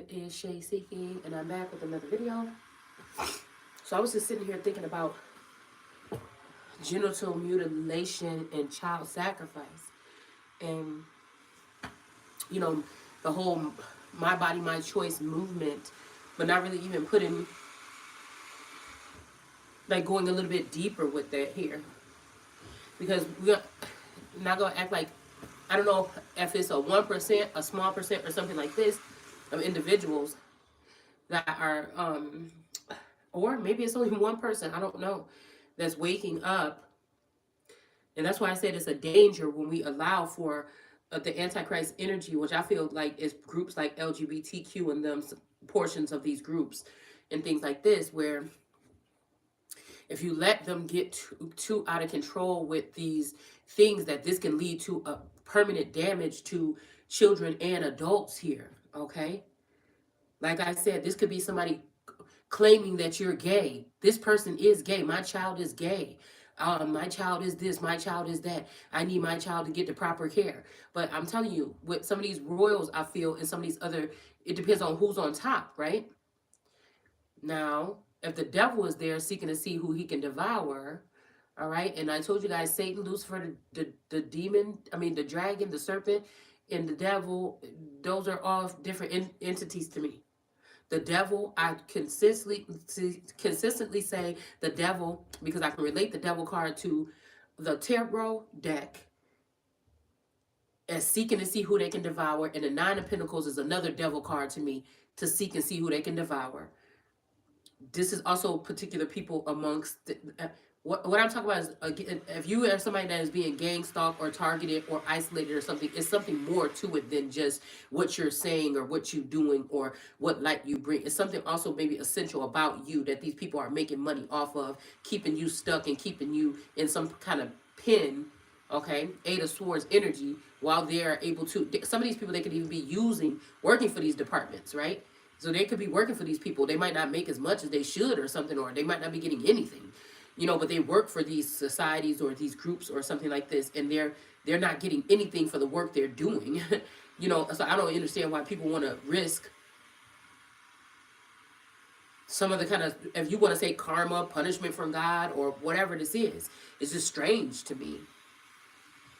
It is Shay Seeking, and I'm back with another video. So I was just sitting here thinking about genital mutilation and child sacrifice, and you know, the whole "my body, my choice" movement, but not really even putting like going a little bit deeper with that here, because we're not gonna act like I don't know if it's a 1%, a small percent, or something like this of individuals that are or maybe it's only one person, I don't know, that's waking up. And that's why I said it's a danger when we allow for the Antichrist energy, which I feel like is groups like LGBTQ and them portions of these groups and things like this, where if you let them get too out of control with these things, that this can lead to a permanent damage to children and adults here. Okay, like I said, this could be somebody claiming that you're gay. This person is gay. My child is gay. My child is this. My child is that. I need my child to get the proper care. But I'm telling you, with some of these royals, I feel, and some of these other, it depends on who's on top, right? Now, if the devil is there seeking to see who he can devour, all right, and I told you guys, Satan, Lucifer, the demon, I mean, the dragon, the serpent, and the devil, those are all different entities to me. The devil, I consistently say the devil, because I can relate the devil card to the tarot deck as seeking to see who they can devour, and the Nine of Pentacles is another devil card to me to seek and see who they can devour. This is also particular people amongst what I'm talking about is, if you are somebody that is being gang stalked or targeted or isolated or something, it's something more to it than just what you're saying or what you're doing or what light you bring. It's something also maybe essential about you that these people are making money off of, keeping you stuck and keeping you in some kind of pin. Okay, Eight of Swords energy, while they're able to, some of these people they could even be using working for these departments, right? So they could be working for these people. They might not make as much as they should or something, or they might not be getting anything, but they work for these societies or these groups or something like this, and they're not getting anything for the work they're doing. So I don't understand why people want to risk some of the kind of, if you want to say karma, punishment from God or whatever this is. It's just strange to me.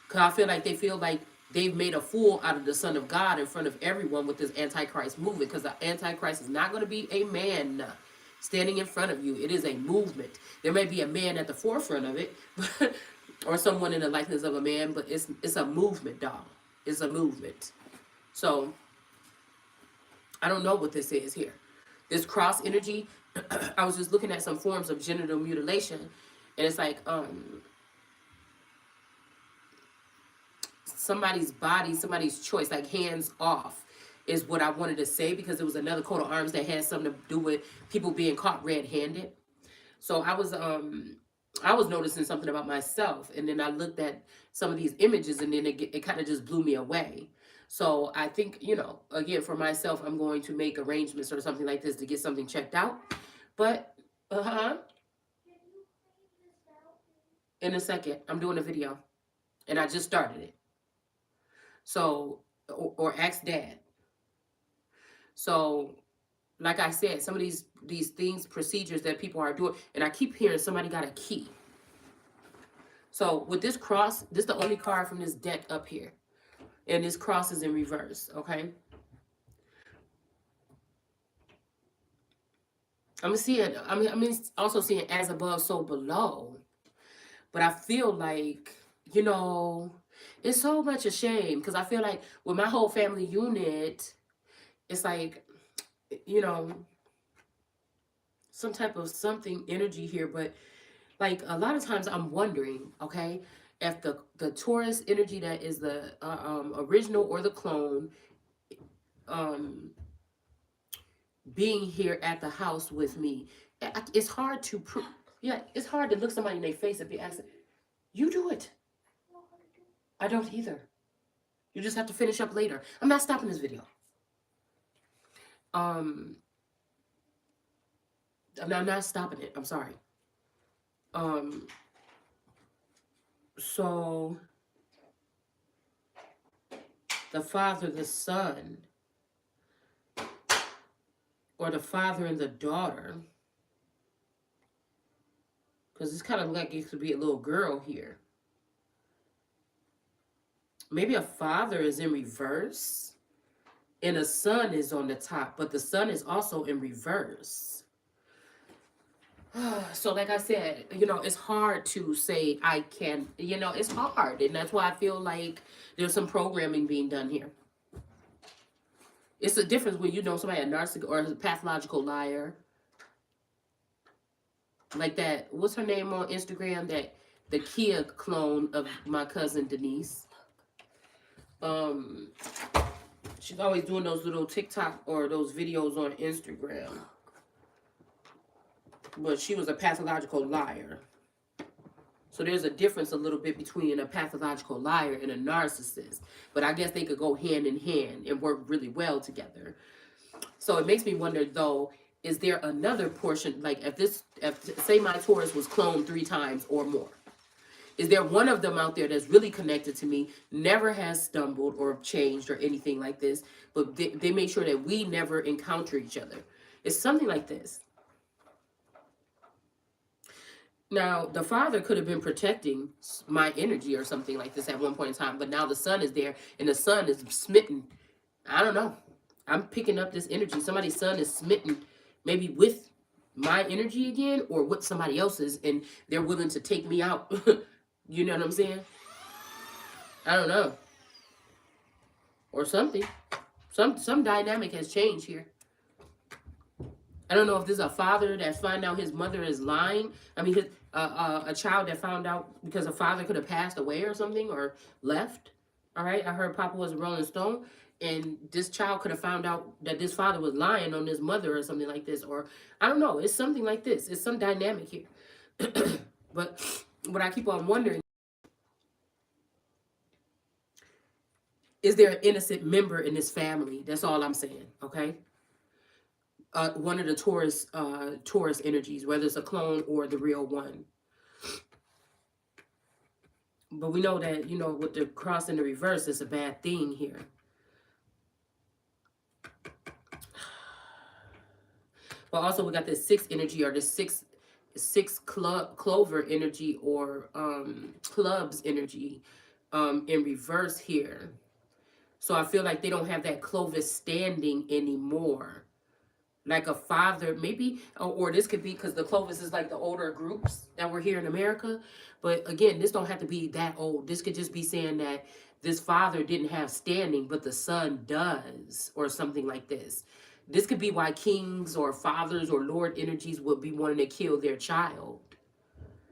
Because I feel like they feel like they've made a fool out of the Son of God in front of everyone with this Antichrist movement. Because the Antichrist is not going to be a man standing in front of you. It is a movement. There may be a man at the forefront of it, or someone in the likeness of a man, but it's a movement, dog. It's a movement. So I don't know what this is here. This cross energy, I was just looking at some forms of genital mutilation, and it's like somebody's body, somebody's choice, like hands off is what I wanted to say, because it was another coat of arms that had something to do with people being caught red-handed. So I was noticing something about myself, and then I looked at some of these images, and then it kind of just blew me away. So I think, again, for myself, I'm going to make arrangements or something like this to get something checked out. But, in a second, I'm doing a video, and I just started it. So, or ask dad. So, like I said, some of these things, procedures that people are doing, and I keep hearing somebody got a key. So with this cross, this is the only card from this deck up here. And this cross is in reverse, okay? I'm also seeing as above, so below. But I feel like, it's so much a shame, because I feel like with my whole family unit, it's like, some type of something energy here. But like a lot of times I'm wondering, okay, if the Taurus energy that is the original or the clone being here at the house with me, it's hard to prove. Yeah, it's hard to look somebody in their face if they ask, you do it. I don't either. You just have to finish up later. I'm not stopping this video. I'm not stopping it. I'm sorry. So the Father, the Son, or the father and the daughter, because it's kind of like it could be a little girl here. Maybe a father is in reverse and a son is on the top, but the son is also in reverse. So like I said, it's hard to say I can, it's hard. And that's why I feel like there's some programming being done here. It's a difference when somebody a narcissist or a pathological liar. Like that, what's her name on Instagram? That the Kia clone of my cousin Denise. She's always doing those little TikTok or those videos on Instagram. But she was a pathological liar. So there's a difference a little bit between a pathological liar and a narcissist. But I guess they could go hand in hand and work really well together. So it makes me wonder, though, is there another portion, like if say my Taurus was cloned 3 times or more, is there one of them out there that's really connected to me, never has stumbled or changed or anything like this, but they make sure that we never encounter each other? It's something like this. Now, the father could have been protecting my energy or something like this at one point in time, but now the son is there, and the son is smitten. I don't know. I'm picking up this energy. Somebody's son is smitten, maybe with my energy again, or with somebody else's, and they're willing to take me out. You know what I'm saying? I don't know. Or something. Some dynamic has changed here. I don't know if this is a father that's finding out his mother is lying. I mean, a child that found out because a father could have passed away or something or left. All right, I heard Papa was a Rolling Stone, and this child could have found out that this father was lying on his mother or something like this. Or I don't know. It's something like this. It's some dynamic here. But what I keep on wondering, is there an innocent member in this family? That's all I'm saying. Okay. One of the Taurus energies, whether it's a clone or the real one. But we know that, with the cross in the reverse, it's a bad thing here. But also we got this 6 energy, or the six clover energy, or clubs energy in reverse here. So I feel like they don't have that Clovis standing anymore. Like a father, maybe, or this could be because the Clovis is like the older groups that were here in America. But again, this don't have to be that old. This could just be saying that this father didn't have standing, but the son does, or something like this. This could be why kings or fathers or lord energies would be wanting to kill their child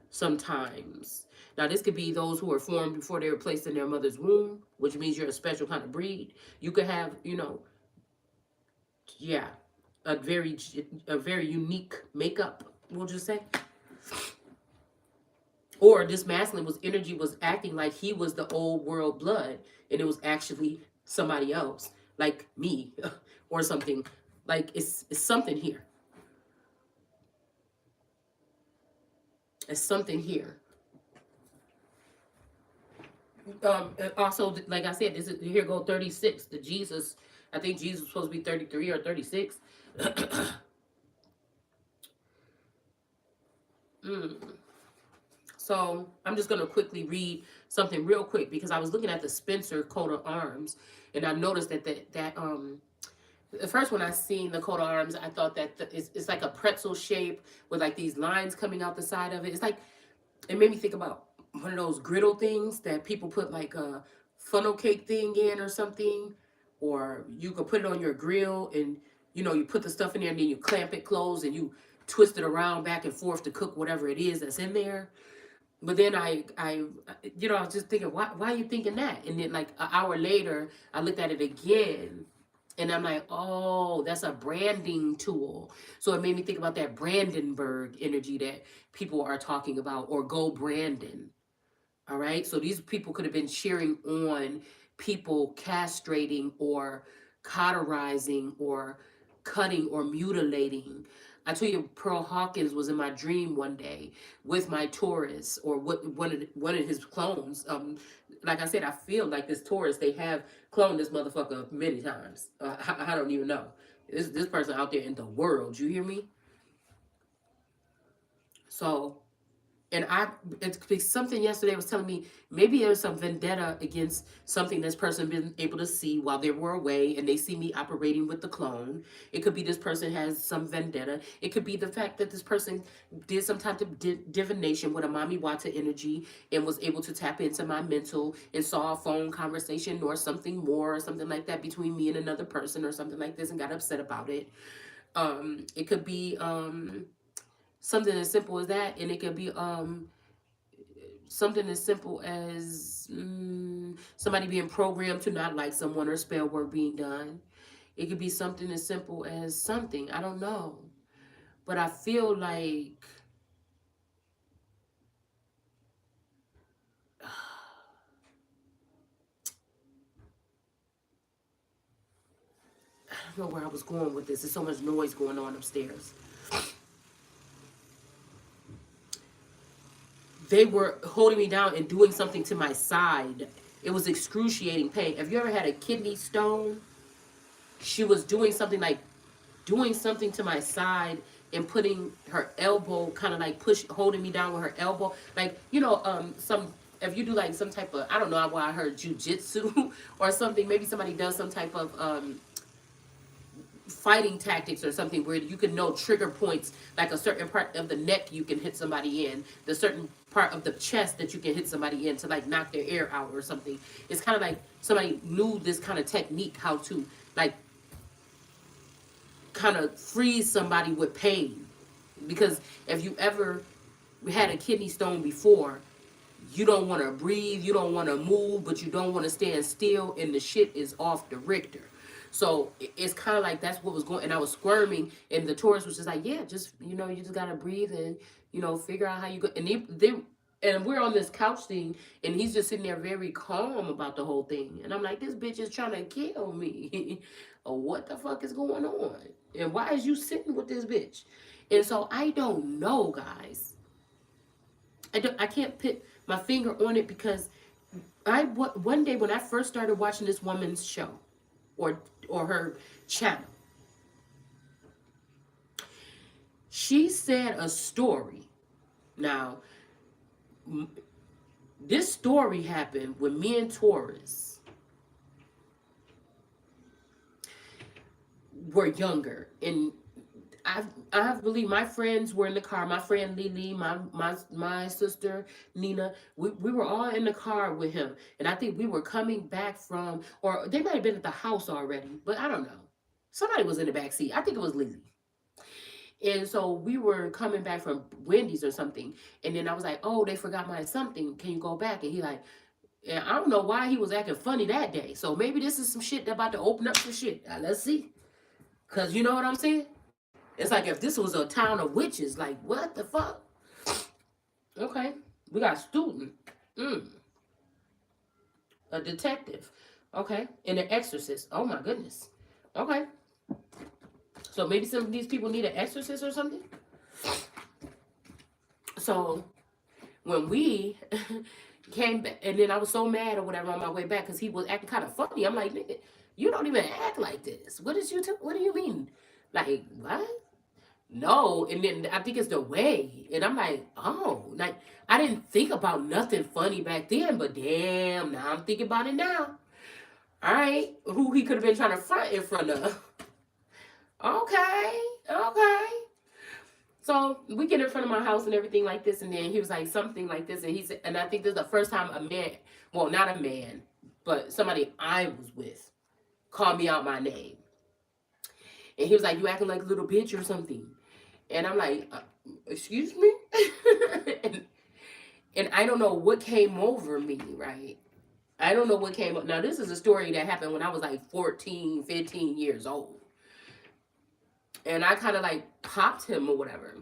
sometimes. Now, this could be those who were formed before they were placed in their mother's womb, which means you're a special kind of breed. You could have, yeah, a very unique makeup, we'll just say. Or this masculine energy was acting like he was the old world blood, and it was actually somebody else, like me, or something. Like it's something here. It's something here. Also, like I said, this is here go 36. The Jesus, I think Jesus was supposed to be 33 or 36. So I'm just going to quickly read something real quick, because I was looking at the Spencer coat of arms, and I noticed that the first when I seen the coat of arms, I thought that it's like a pretzel shape with like these lines coming out the side of it. It's like, it made me think about one of those griddle things that people put like a funnel cake thing in or something, or you could put it on your grill, and you put the stuff in there, and then you clamp it closed, and you twist it around back and forth to cook whatever it is that's in there. But then I was just thinking, why are you thinking that? And then like an hour later, I looked at it again, and I'm like, oh, that's a branding tool. So it made me think about that Brandenburg energy that people are talking about, or go Brandon. All right. So these people could have been cheering on people castrating or cauterizing or cutting or mutilating. I tell you, Pearl Hawkins was in my dream one day with my Taurus, or one of his clones. Like I said, I feel like this Taurus, they have cloned this motherfucker many times. I don't even know. This person out there in the world. You hear me? So, and it's something yesterday was telling me maybe there's some vendetta against something this person been able to see while they were away, and they see me operating with the clone. It could be this person has some vendetta. It could be the fact that this person did some type of divination with a mommy Wata energy and was able to tap into my mental and saw a phone conversation or something more or something like that between me and another person or something like this and got upset about it. It could be something as simple as that, and it could be something as simple as somebody being programmed to not like someone or spell work being done. It could be something as simple as something. I don't know. But I feel like I don't know where I was going with this. There's so much noise going on upstairs. They were holding me down and doing something to my side. It was excruciating pain. Have you ever had a kidney stone? She was doing something to my side and putting her elbow kind of like holding me down with her elbow. Like, some, if you do like some type of, I don't know why I heard jujitsu or something, maybe somebody does some type of fighting tactics or something where you can know trigger points, like a certain part of the neck you can hit somebody in, the certain part of the chest that you can hit somebody in to like knock their air out or something. It's kind of like somebody knew this kind of technique, how to like kind of freeze somebody with pain. Because if you ever had a kidney stone before, you don't want to breathe, you don't want to move, but you don't want to stand still, and the shit is off the Richter. So it's kind of like that's what was going, and I was squirming, and the tourist was just like, yeah, just, you just got to breathe and, figure out how you go. And and we're on this couch thing, and he's just sitting there very calm about the whole thing. And I'm like, this bitch is trying to kill me. Or what the fuck is going on? And why is you sitting with this bitch? And so I don't know, guys. I can't put my finger on it because one day when I first started watching this woman's show or her channel, she said a story. Now, this story happened when me and Taurus were younger, and I believe my friends were in the car. My friend Lily, my sister Nina, we were all in the car with him, and I think we were coming back from, or they might have been at the house already, but I don't know. Somebody was in the back seat. I think it was Lily. And so we were coming back from Wendy's or something, and then I was like, "Oh, they forgot my something. Can you go back?" And he like, and I don't know why he was acting funny that day. So maybe this is some shit that about to open up some shit. Let's see, cause you know what I'm saying. It's like if this was a town of witches, like what the fuck? Okay, we got a student, a detective, okay, and an exorcist. Oh my goodness. Okay, so maybe some of these people need an exorcist or something. So when we came back, and then I was so mad or whatever on my way back because he was acting kind of funny. I'm like, nigga, you don't even act like this. What do you mean? Like what? No, and then I think it's the way, and I'm like, oh, like I didn't think about nothing funny back then, but damn, now I'm thinking about it now. All right, who he could have been trying to front in front of? Okay, okay. So we get in front of my house and everything like this, and then he was like something like this, and he said, and I think this is the first time a man, well, not a man, but somebody I was with, called me out my name, and he was like, "You acting like a little bitch or something." And I'm like, excuse me? and I don't know what came over me, right? I don't know what came up. Now, this is a story that happened when I was like 14, 15 years old. And I kind of like popped him or whatever.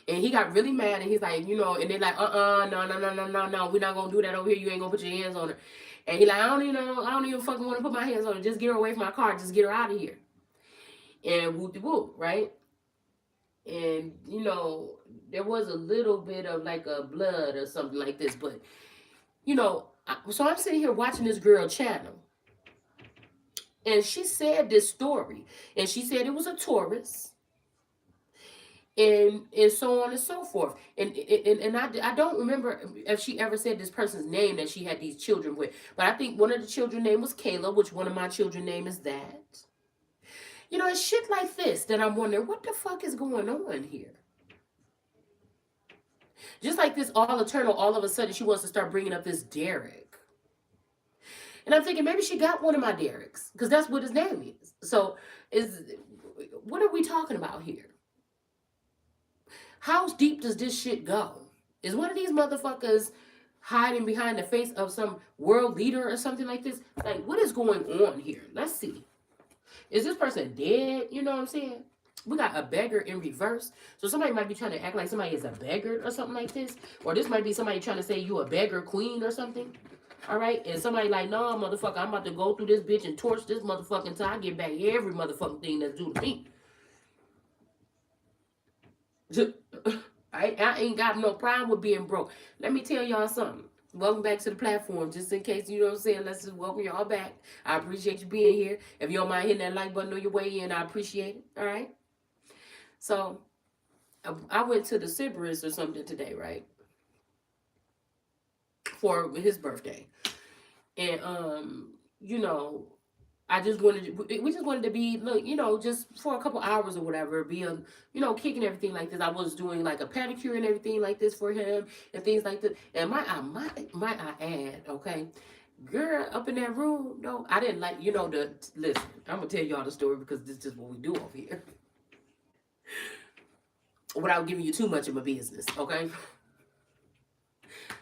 And he got really mad, and he's like, and they're like, no, we're not going to do that over here. You ain't going to put your hands on her. And he like, I don't even fucking want to put my hands on her. Just get her away from my car. Just get her out of here. And whoop-de-whoop, right? And there was a little bit of like a blood or something like this, but so I'm sitting here watching this girl channel, And she said this story, and she said it was a Taurus, and so on and so forth. And I don't remember if she ever said this person's name that she had these children with, but I think one of the children name was Kayla, which one of my children name is that. You know, it's shit like this that I'm wondering what the fuck is going on here. Just like this all eternal, all of a sudden she wants to start bringing up this Derek. And I'm thinking maybe she got one of my Dereks because that's what his name is. So is what are we talking about here? How deep does this shit go? Is one of these motherfuckers hiding behind the face of some world leader or something like this? Like, what is going on here? Let's see. Is this person dead? You know what I'm saying? We got a beggar in reverse. So somebody might be trying to act like somebody is a beggar or something like this. Or this might be somebody trying to say you a beggar queen or something. All right? And somebody like, no, motherfucker, I'm about to go through this bitch and torch this motherfucker until I get back every motherfucking thing that's due to me. I ain't got no problem with being broke. Let me tell y'all something. Welcome back to the platform. Just in case, you know what I'm saying, let's just welcome y'all back. I appreciate you being here. If you don't mind hitting that like button on your way in, I appreciate it. All right? So, I went to the Sybaris or something today, right? For his birthday. And, you know, we just wanted to be, look, you know, just for a couple hours or whatever, be, you know, kicking everything like this. I was doing like a pedicure and everything like this for him and things like that. And my I add, okay, girl, up in that room, no, I didn't like, you know, listen, I'm going to tell y'all the story because this is what we do over here. Without giving you too much of my business, okay?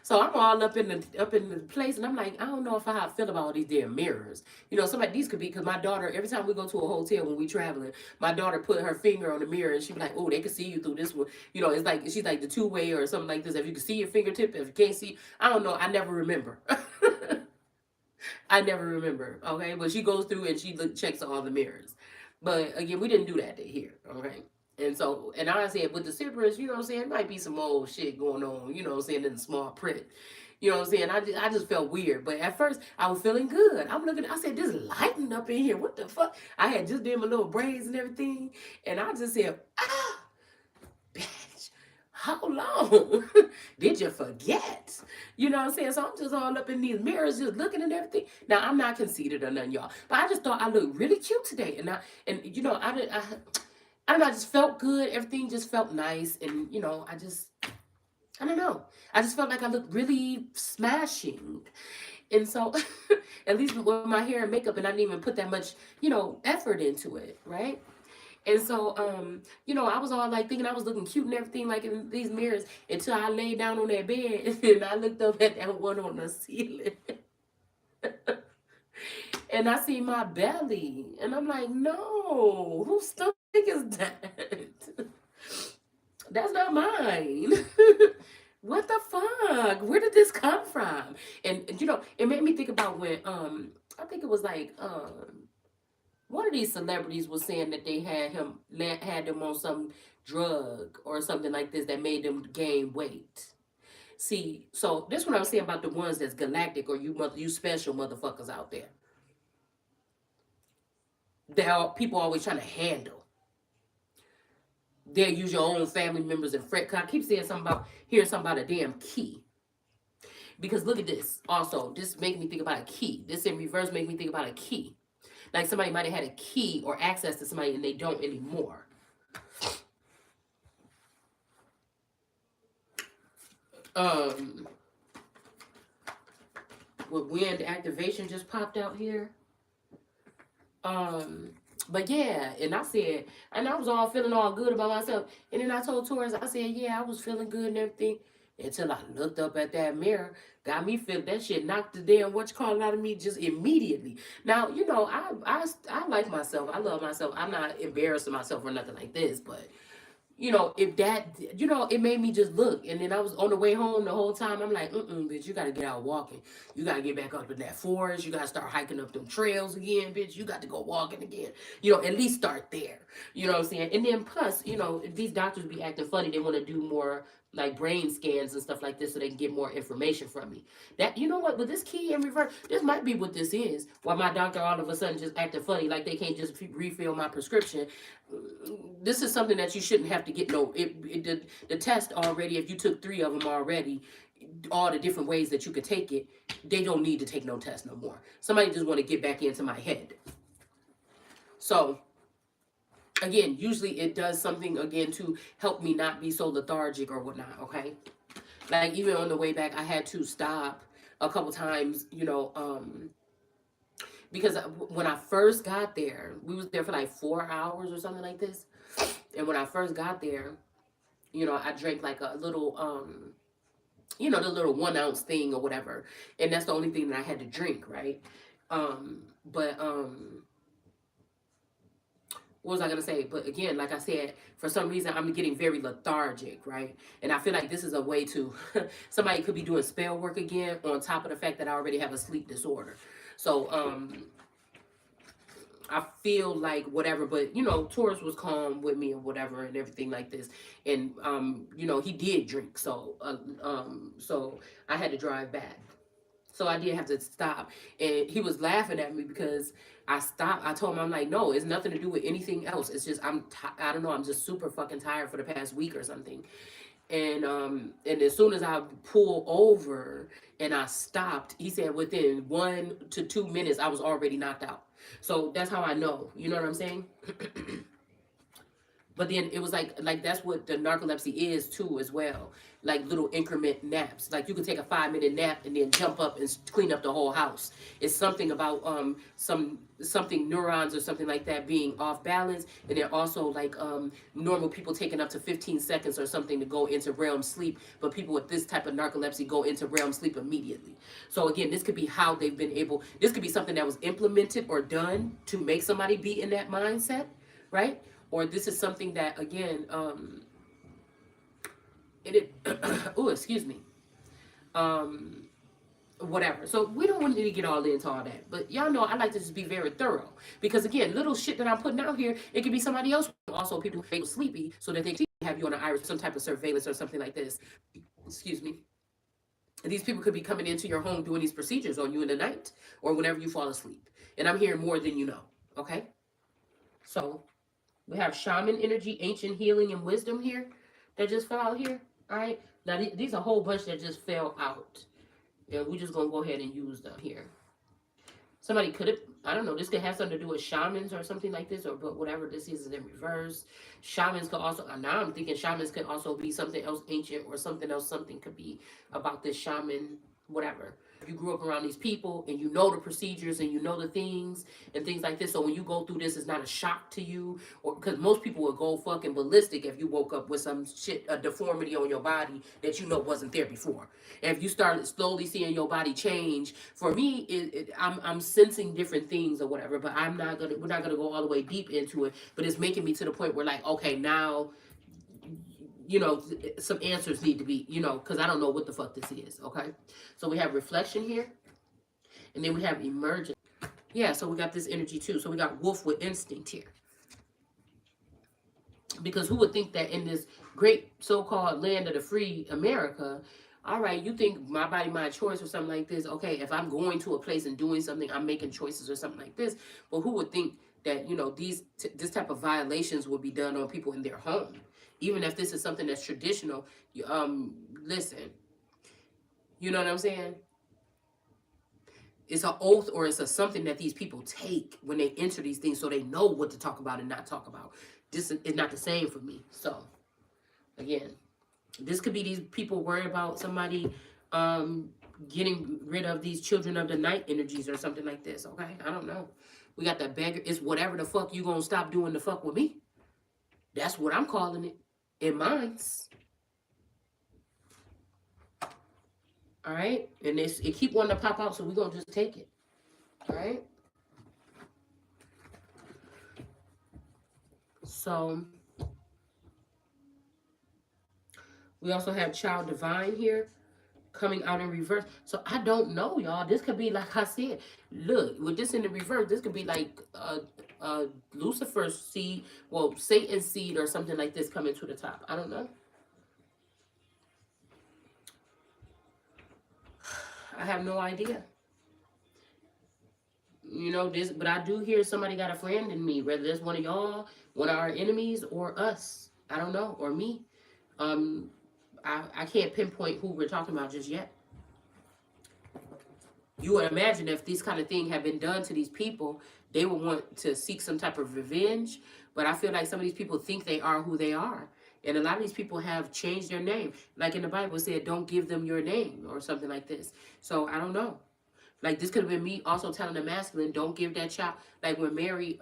So I'm all up in the place, and I'm like, I don't know if how I feel about all these damn mirrors. You know, some of these could be because my daughter. Every time we go to a hotel when we traveling, my daughter put her finger on the mirror, and she be like, "Oh, they can see you through this one." You know, it's like she's like the two-way or something like this. If you can see your fingertip, if you can't see, I don't know. I never remember. I never remember. Okay, but she goes through and she checks all the mirrors. But again, we didn't do that here. Okay. And so, and I said, with the Cypress, you know what I'm saying? It might be some old shit going on, you know what I'm saying, in the small print. You know what I'm saying? I just felt weird. But at first, I was feeling good. I'm looking, I said, this lighting up in here. What the fuck? I had just did my little braids and everything. And I just said, ah, bitch, how long did you forget? You know what I'm saying? So I'm just all up in these mirrors, just looking and everything. Now, I'm not conceited or nothing, y'all. But I just thought I looked really cute today. And you know, I don't know, I just felt good. Everything just felt nice. And, you know, I don't know. I just felt like I looked really smashing. And so, at least with my hair and makeup, and I didn't even put that much, you know, effort into it, right? And so, you know, I was all like thinking I was looking cute and everything, like in these mirrors, until I laid down on that bed and I looked up at that one on the ceiling. And I see my belly. And I'm like, no, whose stomach is that? That's not mine. What the fuck? Where did this come from? And you know, it made me think about when I think it was like one of these celebrities was saying that they had them on some drug or something like this that made them gain weight. See, so this is what I'm saying about the ones that's galactic or you special motherfuckers out there. People always trying to handle. They'll use your own family members and friends. I keep saying something about hearing something about a damn key. Because look at this. Also, this make me think about a key. This in reverse make me think about a key. Like somebody might have had a key or access to somebody and they don't anymore. With wind activation just popped out here. But yeah, and I said, and I was all feeling all good about myself. And then I told Taurus, I said, yeah, I was feeling good and everything. Until I looked up at that mirror, got me feeling that shit knocked the damn what's called out of me just immediately. Now, you know, I like myself. I love myself. I'm not embarrassing myself or nothing like this, but you know, if that, you know, it made me just look. And then I was on the way home the whole time. I'm like, bitch, you got to get out walking. You got to get back up in that forest. You got to start hiking up them trails again, bitch. You got to go walking again. You know, at least start there. You know what I'm saying? And then plus, you know, these doctors be acting funny. They want to do more like brain scans and stuff like this so they can get more information from me. That, you know what, with this key in reverse, this might be what this is. Why my doctor all of a sudden just acting funny, like they can't just refill my prescription. This is something that you shouldn't have to get no, the test already, if you took 3 of them already, all the different ways that you could take it, they don't need to take no test no more. Somebody just want to get back into my head. So again, usually it does something again to help me not be so lethargic or whatnot, okay? Like even on the way back, I had to stop a couple times, because when I first got there, we was there for like 4 hours or something like this. And when I first got there, I drank like a little, the little 1 ounce thing or whatever. And that's the only thing that I had to drink, right? But what was I gonna say? But again, like I said, for some reason I'm getting very lethargic, right? And I feel like this is a way to somebody could be doing spell work again on top of the fact that I already have a sleep disorder. So I feel like whatever, but Taurus was calm with me and whatever and everything like this. And he did drink, so so I had to drive back. So I did have to stop. And he was laughing at me because I stopped. I told him, I'm like, no, it's nothing to do with anything else. It's just, I don't know, I'm just super fucking tired for the past week or something. And as soon as I pulled over and I stopped, he said within 1 to 2 minutes, I was already knocked out. So that's how I know. You know what I'm saying? But then it was like that's what the narcolepsy is too as well. Like little increment naps. Like you could take a 5-minute nap and then jump up and clean up the whole house. It's something about something neurons or something like that being off balance, and then also like normal people taking up to 15 seconds or something to go into REM sleep, but people with this type of narcolepsy go into REM sleep immediately. So again, this could be how they've been able. This could be something that was implemented or done to make somebody be in that mindset, right? Or this is something that again, oh, excuse me, whatever. So we don't want to get all into all that, but y'all know I like to just be very thorough because again, little shit that I'm putting out here, it could be somebody else. Also, people who are sleepy so that they can have you on an iris, some type of surveillance or something like this. Excuse me. And these people could be coming into your home doing these procedures on you in the night or whenever you fall asleep. And I'm hearing more than you know. Okay, so. We have shaman energy, ancient healing, and wisdom here that just fell out here. All right. Now, these are a whole bunch that just fell out. And we're just going to go ahead and use them here. Somebody could have, I don't know, this could have something to do with shamans or something like this, or but whatever this is in reverse. Shamans could also, now I'm thinking shamans could also be something else ancient or something else. Something could be about this shaman, whatever. You grew up around these people and you know the procedures and you know the things and things like this. So when you go through this, it's not a shock to you, or because most people would go fucking ballistic if you woke up with some shit, a deformity on your body that you know wasn't there before. And if you started slowly seeing your body change, for me, I'm sensing different things or whatever. But we're not gonna go all the way deep into it. But it's making me to the point where like, okay, now some answers need to be, because I don't know what the fuck this is, okay? So we have reflection here, and then we have emergence. Yeah, so we got this energy too. So we got wolf with instinct here. Because who would think that in this great so-called land of the free America, all right, you think my body, my choice or something like this, okay, if I'm going to a place and doing something, I'm making choices or something like this, but who would think that, this type of violations would be done on people in their home? Even if this is something that's traditional, listen, you know what I'm saying? It's an oath or it's something that these people take when they enter these things so they know what to talk about and not talk about. This is not the same for me. So, again, this could be these people worried about somebody getting rid of these children of the night energies or something like this, okay? I don't know. We got that beggar. It's whatever the fuck you gonna stop doing the fuck with me. That's what I'm calling it. In minds. All right? And it keep wanting to pop out, so we're going to just take it. All right? So, we also have child divine here coming out in reverse. So, I don't know, y'all. This could be, like I said, look, with this in the reverse, this could be like Lucifer's seed, well, Satan's seed or something like this coming to the top. I don't know. I have no idea. You know this, but I do hear somebody got a friend in me, whether that's one of y'all, one of our enemies, or us. I don't know, or me. Um, I can't pinpoint who we're talking about just yet. You would imagine if these kind of things have been done to these people, they would want to seek some type of revenge. But I feel like some of these people think they are who they are. And a lot of these people have changed their name. Like in the Bible, it said, don't give them your name or something like this. So I don't know. Like this could have been me also telling the masculine, don't give that child. Like when Mary's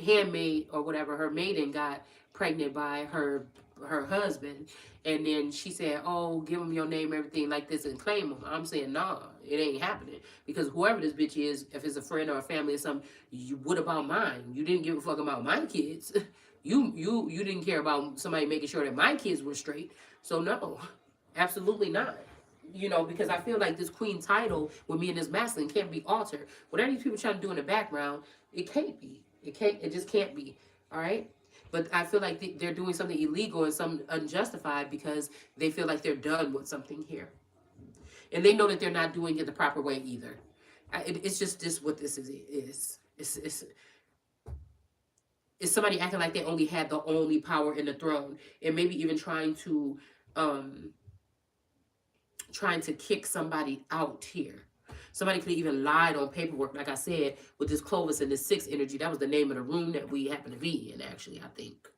handmaid or whatever, her maiden got pregnant by her husband, and then she said, "Oh, give him your name, everything like this, and claim him." I'm saying, nah, it ain't happening because whoever this bitch is, if it's a friend or a family or something, you what about mine? You didn't give a fuck about my kids. You didn't care about somebody making sure that my kids were straight. So no, absolutely not. You know, because I feel like this queen title with me and this masculine can't be altered. Whatever these people trying to do in the background, it can't be. It can't. It just can't be. All right. But I feel like they're doing something illegal and some unjustified because they feel like they're done with something here, and they know that they're not doing it the proper way either. It's just this what this is. It's somebody acting like they only had the only power in the throne, and maybe even um trying to kick somebody out here. Somebody could have even lied on paperwork, like I said, with this Clovis and this six energy. That was the name of the room that we happen to be in, actually, I think.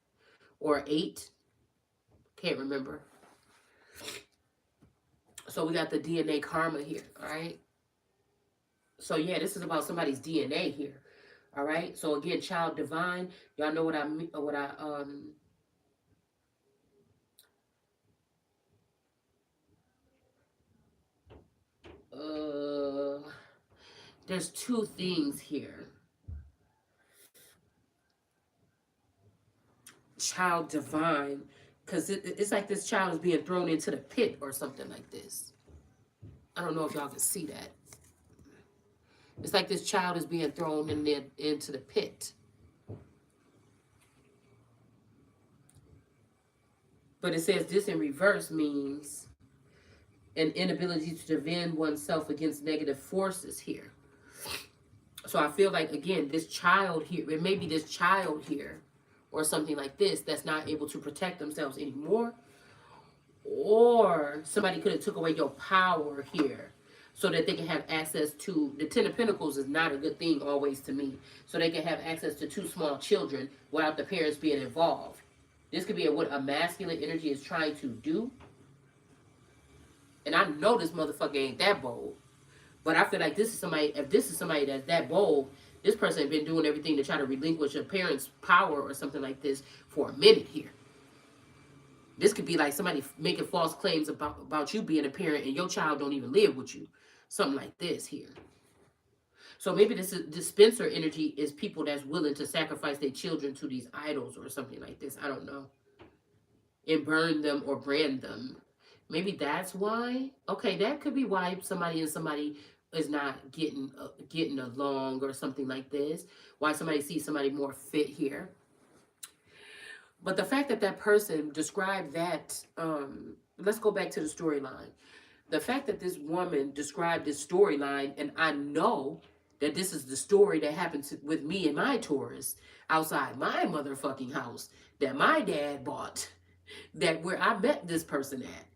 Or eight. Can't remember. So we got the DNA karma here, all right? So yeah, this is about somebody's DNA here. All right. So again, child divine. Y'all know what I mean what I uh there's two things here. Child divine, because it's like this child is being thrown into the pit or something like this. I don't know if y'all can see that. It's like this child is being thrown into the pit. But it says this in reverse means an inability to defend oneself against negative forces here. So I feel like again, this child here, it may be this child here or something like this that's not able to protect themselves anymore, or somebody could have took away your power here so that they can have access to the 10 of Pentacles is not a good thing always to me, so they can have access to two small children without the parents being involved. This could be what a masculine energy is trying to do, and I know this motherfucker ain't that bold, but I feel like this is somebody, if this is somebody that's that bold, this person has been doing everything to try to relinquish a parent's power or something like this for a minute here. This could be like somebody making false claims about you being a parent and your child don't even live with you. Something like this here. So maybe this is dispenser energy is people that's willing to sacrifice their children to these idols or something like this. I don't know. And burn them or brand them. Maybe that's why. Okay, that could be why somebody is not getting along or something like this. Why somebody sees somebody more fit here. But the fact that that person described that, let's go back to the storyline. The fact that this woman described this storyline, and I know that this is the story that happened with me and my Taurus outside my motherfucking house that my dad bought, that where I met this person at.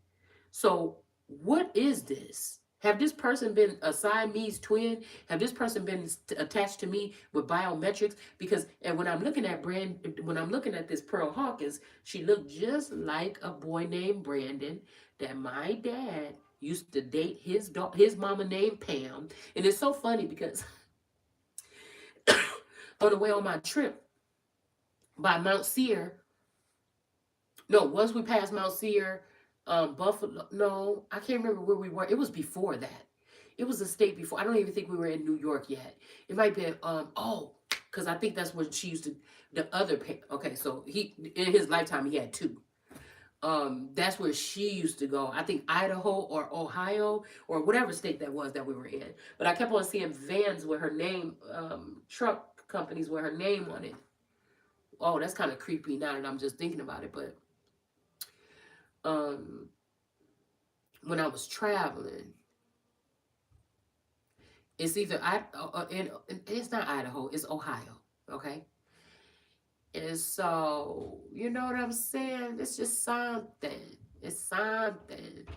So, what is this? Have this person been a Siamese twin? Have this person been attached to me with biometrics? Because and when I'm looking at this Pearl Hawkins, she looked just like a boy named Brandon that my dad used to date his mama named Pam. And it's so funny because on the way on my trip by Mount Sear, no, once we passed Mount Sear, Buffalo. No, I can't remember where we were. It was before that. It was a state before. I don't even think we were in New York yet. It might be because I think that's where she used to. The other okay, so he in his lifetime he had two. That's where she used to go. I think Idaho or Ohio or whatever state that was that we were in. But I kept on seeing vans with her name, truck companies with her name on it. Oh, that's kind of creepy now that I'm just thinking about it, but. Um, when I was traveling. It's either it's not Idaho, it's Ohio. Okay. And so, you know what I'm saying? It's just something. It's something.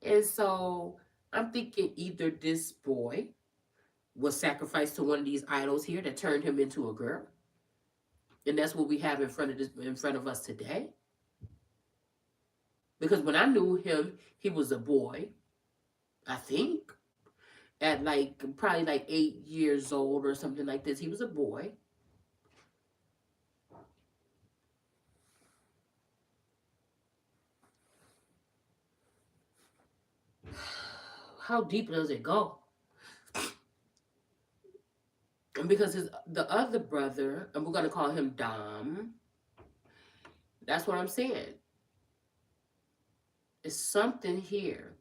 And so I'm thinking either this boy was sacrificed to one of these idols here that turned him into a girl. And that's what we have in front of us today. Because when I knew him, he was a boy, I think, at like probably like 8 years old or something like this. He was a boy. How deep does it go? And because the other brother, and we're gonna call him Dom. That's what I'm saying. It's something here.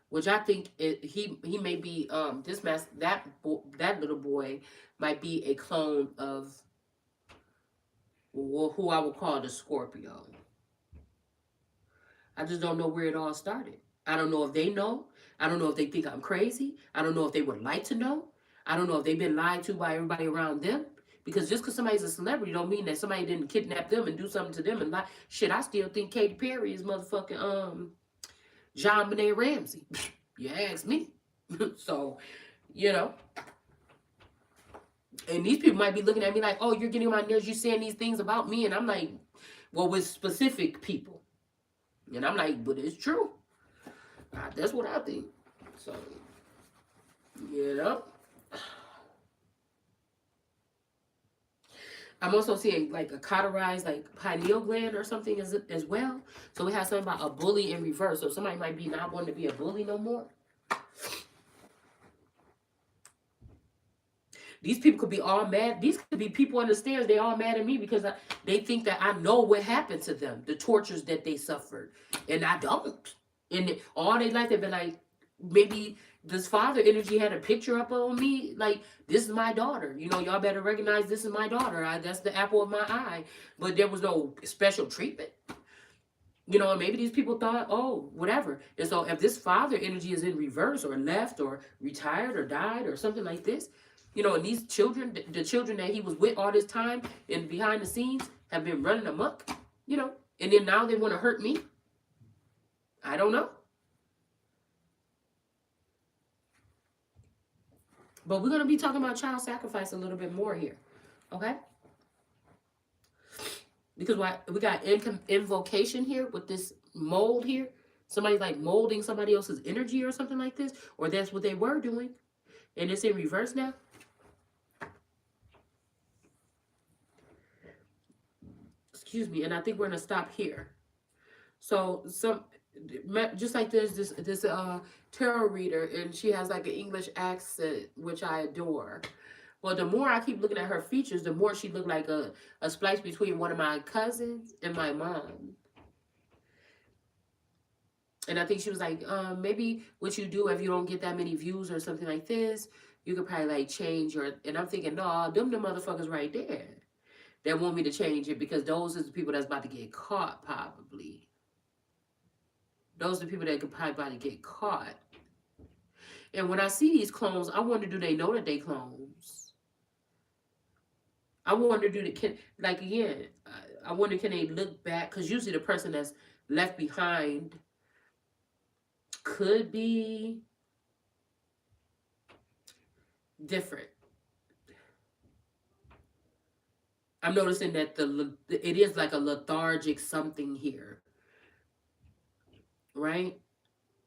Which I think he may be that little boy might be a clone of who I would call the Scorpio. I just don't know where it all started. I don't know if they know. I don't know if they think I'm crazy. I don't know if they would like to know. I don't know if they've been lied to by everybody around them. Because just because somebody's a celebrity don't mean that somebody didn't kidnap them and do something to them and lie. Shit, I still think Katy Perry is motherfucking John Benet Ramsey. You ask me. So, you know. And these people might be looking at me like, oh, you're getting on my nerves. You're saying these things about me. And I'm like, well, with specific people. And I'm like, but it's true. That's what I think. So, you know. I'm also seeing like a cauterized like pineal gland or something as well. So we have something about a bully in reverse. So somebody might be not wanting to be a bully no more. These people could be all mad. These could be people on the stairs. They all mad at me because they think that I know what happened to them, the tortures that they suffered, and I don't. And all they life they've been like, maybe this father energy had a picture up on me, like this is my daughter. You know, y'all better recognize this is my daughter. That's the apple of my eye. But there was no special treatment. You know, and maybe these people thought, oh, whatever. And so if this father energy is in reverse or left or retired or died or something like this, you know, and these children, the children that he was with all this time and behind the scenes have been running amok, you know, and then now they want to hurt me. I don't know. But we're going to be talking about child sacrifice a little bit more here. Okay? Because we got invocation here with this mold here. Somebody like molding somebody else's energy or something like this. Or that's what they were doing. And it's in reverse now. Excuse me. And I think we're going to stop here. So just like there's this tarot reader and she has like an English accent, which I adore. Well, the more I keep looking at her features, the more she looked like a splice between one of my cousins and my mom. And I think she was like, maybe what you do if you don't get that many views or something like this, you could probably like change your. And I'm thinking, no, them the motherfuckers right there that want me to change it because those is the people that's about to get caught probably. Those are the people that could probably about to get caught. And when I see these clones, I wonder, do they know that they clones? I wonder, I wonder, can they look back? Because usually the person that's left behind could be different. I'm noticing that it is like a lethargic something here, right?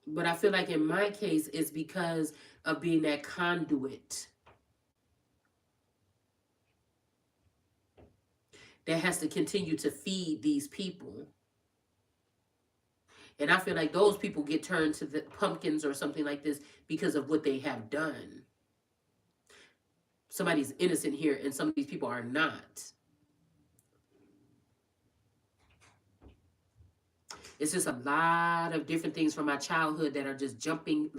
But I feel like in my case, it's because of being that conduit that has to continue to feed these people. And I feel like those people get turned to the pumpkins or something like this because of what they have done. Somebody's innocent here and some of these people are not. It's just a lot of different things from my childhood that are just jumping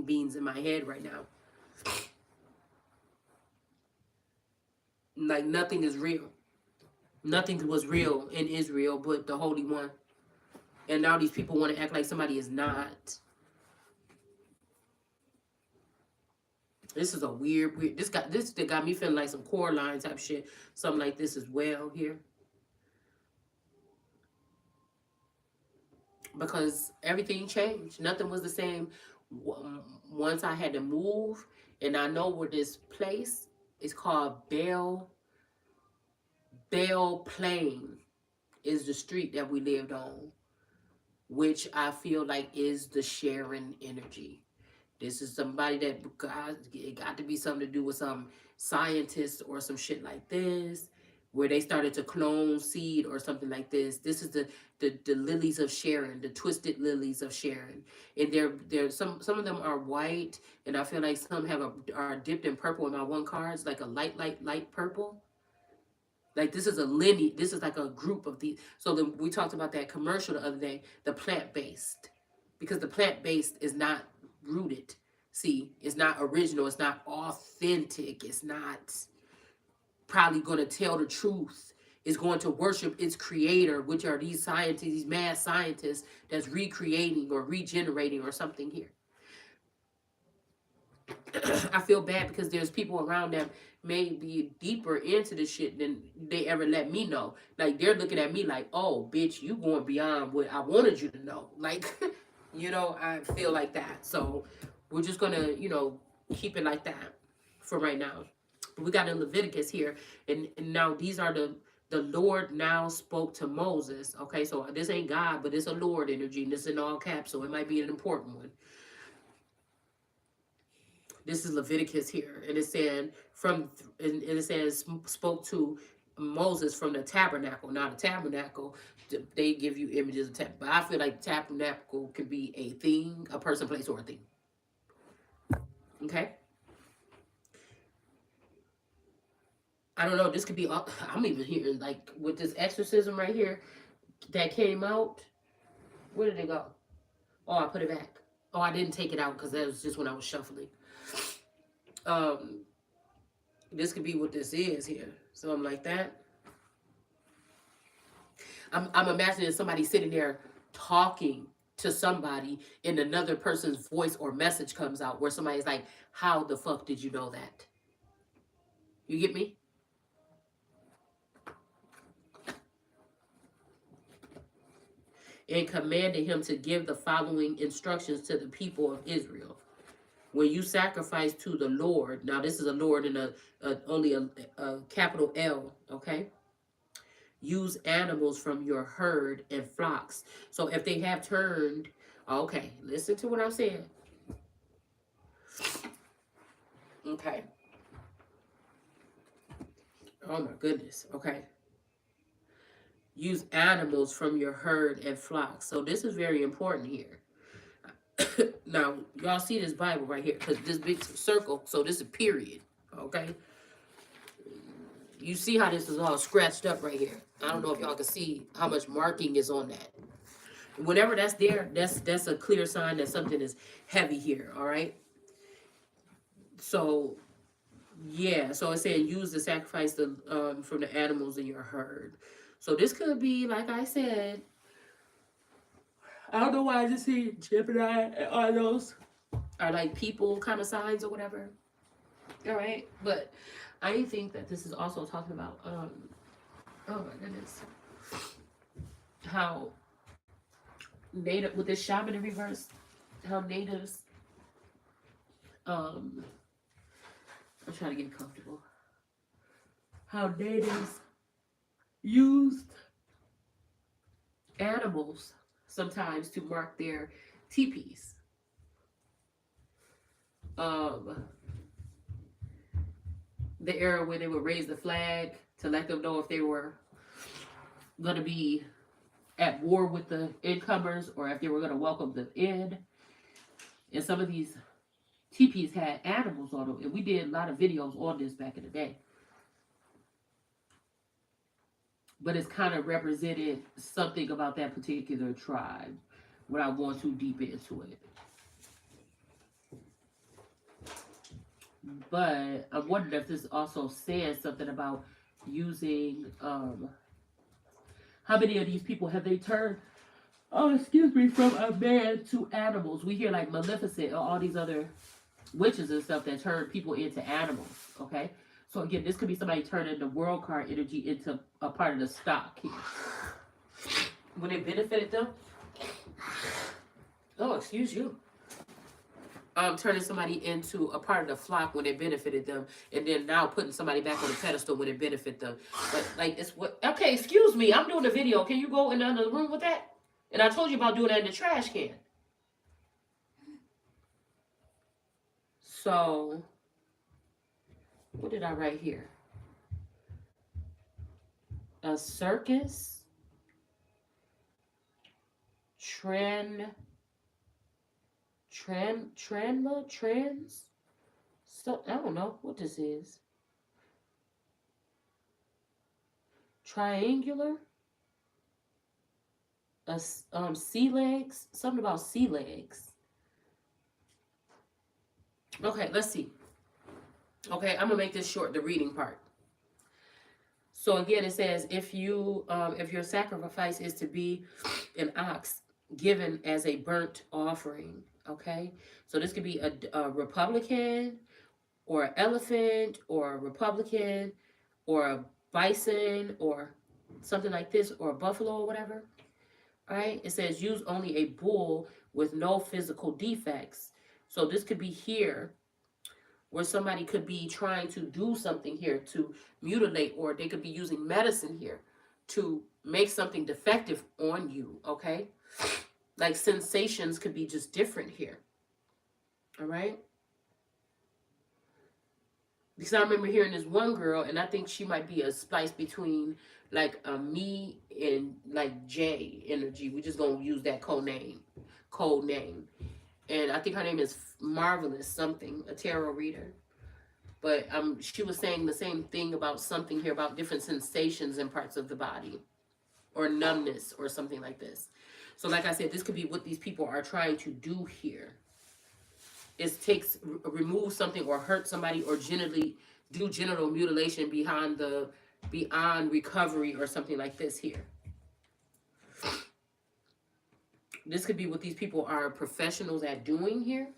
beans in my head right now. Like nothing is real. Nothing was real in Israel but the Holy One. And now these people want to act like somebody is not. This is a weird. This got me feeling like some Coraline type shit. Something like this as well here. Because everything changed. Nothing was the same. Once I had to move, and I know where this place is called Belle Plain is the street that we lived on, which I feel like is the Sharon energy. This is somebody that it got to be something to do with some scientist or some shit like this, where they started to clone seed or something like this. This is the lilies of Sharon, the twisted lilies of Sharon, and they're some of them are white, and I feel like some are dipped in purple. In my one card, it's like a light purple. Like this is a lineage. This is like a group of these. So then we talked about that commercial the other day, the plant based, because the plant based is not rooted. See, it's not original. It's not authentic. It's not probably going to tell the truth. It's going to worship its creator, which are these scientists, these mad scientists that's recreating or regenerating or something here. I feel bad because there's people around them may be deeper into the shit than they ever let me know. Like they're looking at me like, oh, bitch, you going beyond what I wanted you to know. Like, I feel like that. So we're just gonna, keep it like that for right now. But we got in Leviticus here, and now these are the Lord now spoke to Moses. Okay, so this ain't God, but it's a Lord energy, and this is in all caps, so it might be an important one. This is Leviticus here, and it's saying and it says spoke to Moses from the tabernacle. Now the tabernacle, they give you images of tabernacle, but I feel like tabernacle can be a thing, a person, place, or a thing. Okay. I don't know. This could be. I'm even hearing like with this exorcism right here that came out. Where did it go? Oh, I put it back. Oh, I didn't take it out because that was just when I was shuffling. This could be what this is here. Something like that. I'm imagining somebody sitting there talking to somebody and another person's voice or message comes out where somebody's like, how the fuck did you know that? You get me? And commanded him to give the following instructions to the people of Israel. When you sacrifice to the Lord, now this is a Lord in only a capital L, okay? Use animals from your herd and flocks. So if they have turned, okay, listen to what I'm saying. Okay. Oh my goodness. Okay. Use animals from your herd and flocks. So this is very important here. Now, y'all see this Bible right here, because this big circle, so this is a period, okay? You see how this is all scratched up right here. I don't know if y'all can see how much marking is on that. Whenever that's there, that's a clear sign that something is heavy here, all right? So, yeah, so it's saying use the sacrifice from the animals in your herd. So this could be, like I said, I don't know why I just see Gemini and all those are like people kind of signs or whatever. All right, but I think that this is also talking about oh my goodness, how native with this shaman in reverse, how natives I'm trying to get comfortable. How natives used animals sometimes to mark their teepees. The era where they would raise the flag to let them know if they were going to be at war with the incomers or if they were going to welcome them in. And some of these teepees had animals on them, and we did a lot of videos on this back in the day. But it's kind of represented something about that particular tribe without going too deep into it. But I'm wondering if this also says something about using, how many of these people have they turned, oh, excuse me, from a man to animals? We hear like Maleficent or all these other witches and stuff that turn people into animals, okay? So again, this could be somebody turning the world card energy into a part of the stock here. When it benefited them, oh, excuse you. Turning somebody into a part of the flock when it benefited them, and then now putting somebody back on the pedestal when it benefited them. But like it's what? Okay, excuse me, I'm doing a video. Can you go in another room with that? And I told you about doing that in the trash can. So, what did I write here? A circus, trans, so I don't know what this is. Triangular, sea legs, something about sea legs. Okay, let's see. Okay, I'm gonna make this short, the reading part. So again, it says if your sacrifice is to be an ox given as a burnt offering, okay? So this could be a Republican or an elephant or a Republican or a bison or something like this or a buffalo or whatever, all right? It says use only a bull with no physical defects. So this could be here where somebody could be trying to do something here to mutilate, or they could be using medicine here to make something defective on you, okay? Like sensations could be just different here, all right? Because I remember hearing this one girl, and I think she might be a splice between like me and like J energy. We just gonna use that code name. And I think her name is Marvelous something, a tarot reader. But she was saying the same thing about something here about different sensations in parts of the body, or numbness, or something like this. So like I said, this could be what these people are trying to do here. Is remove something or hurt somebody or do genital mutilation beyond recovery or something like this here. This could be what these people are professionals at doing here.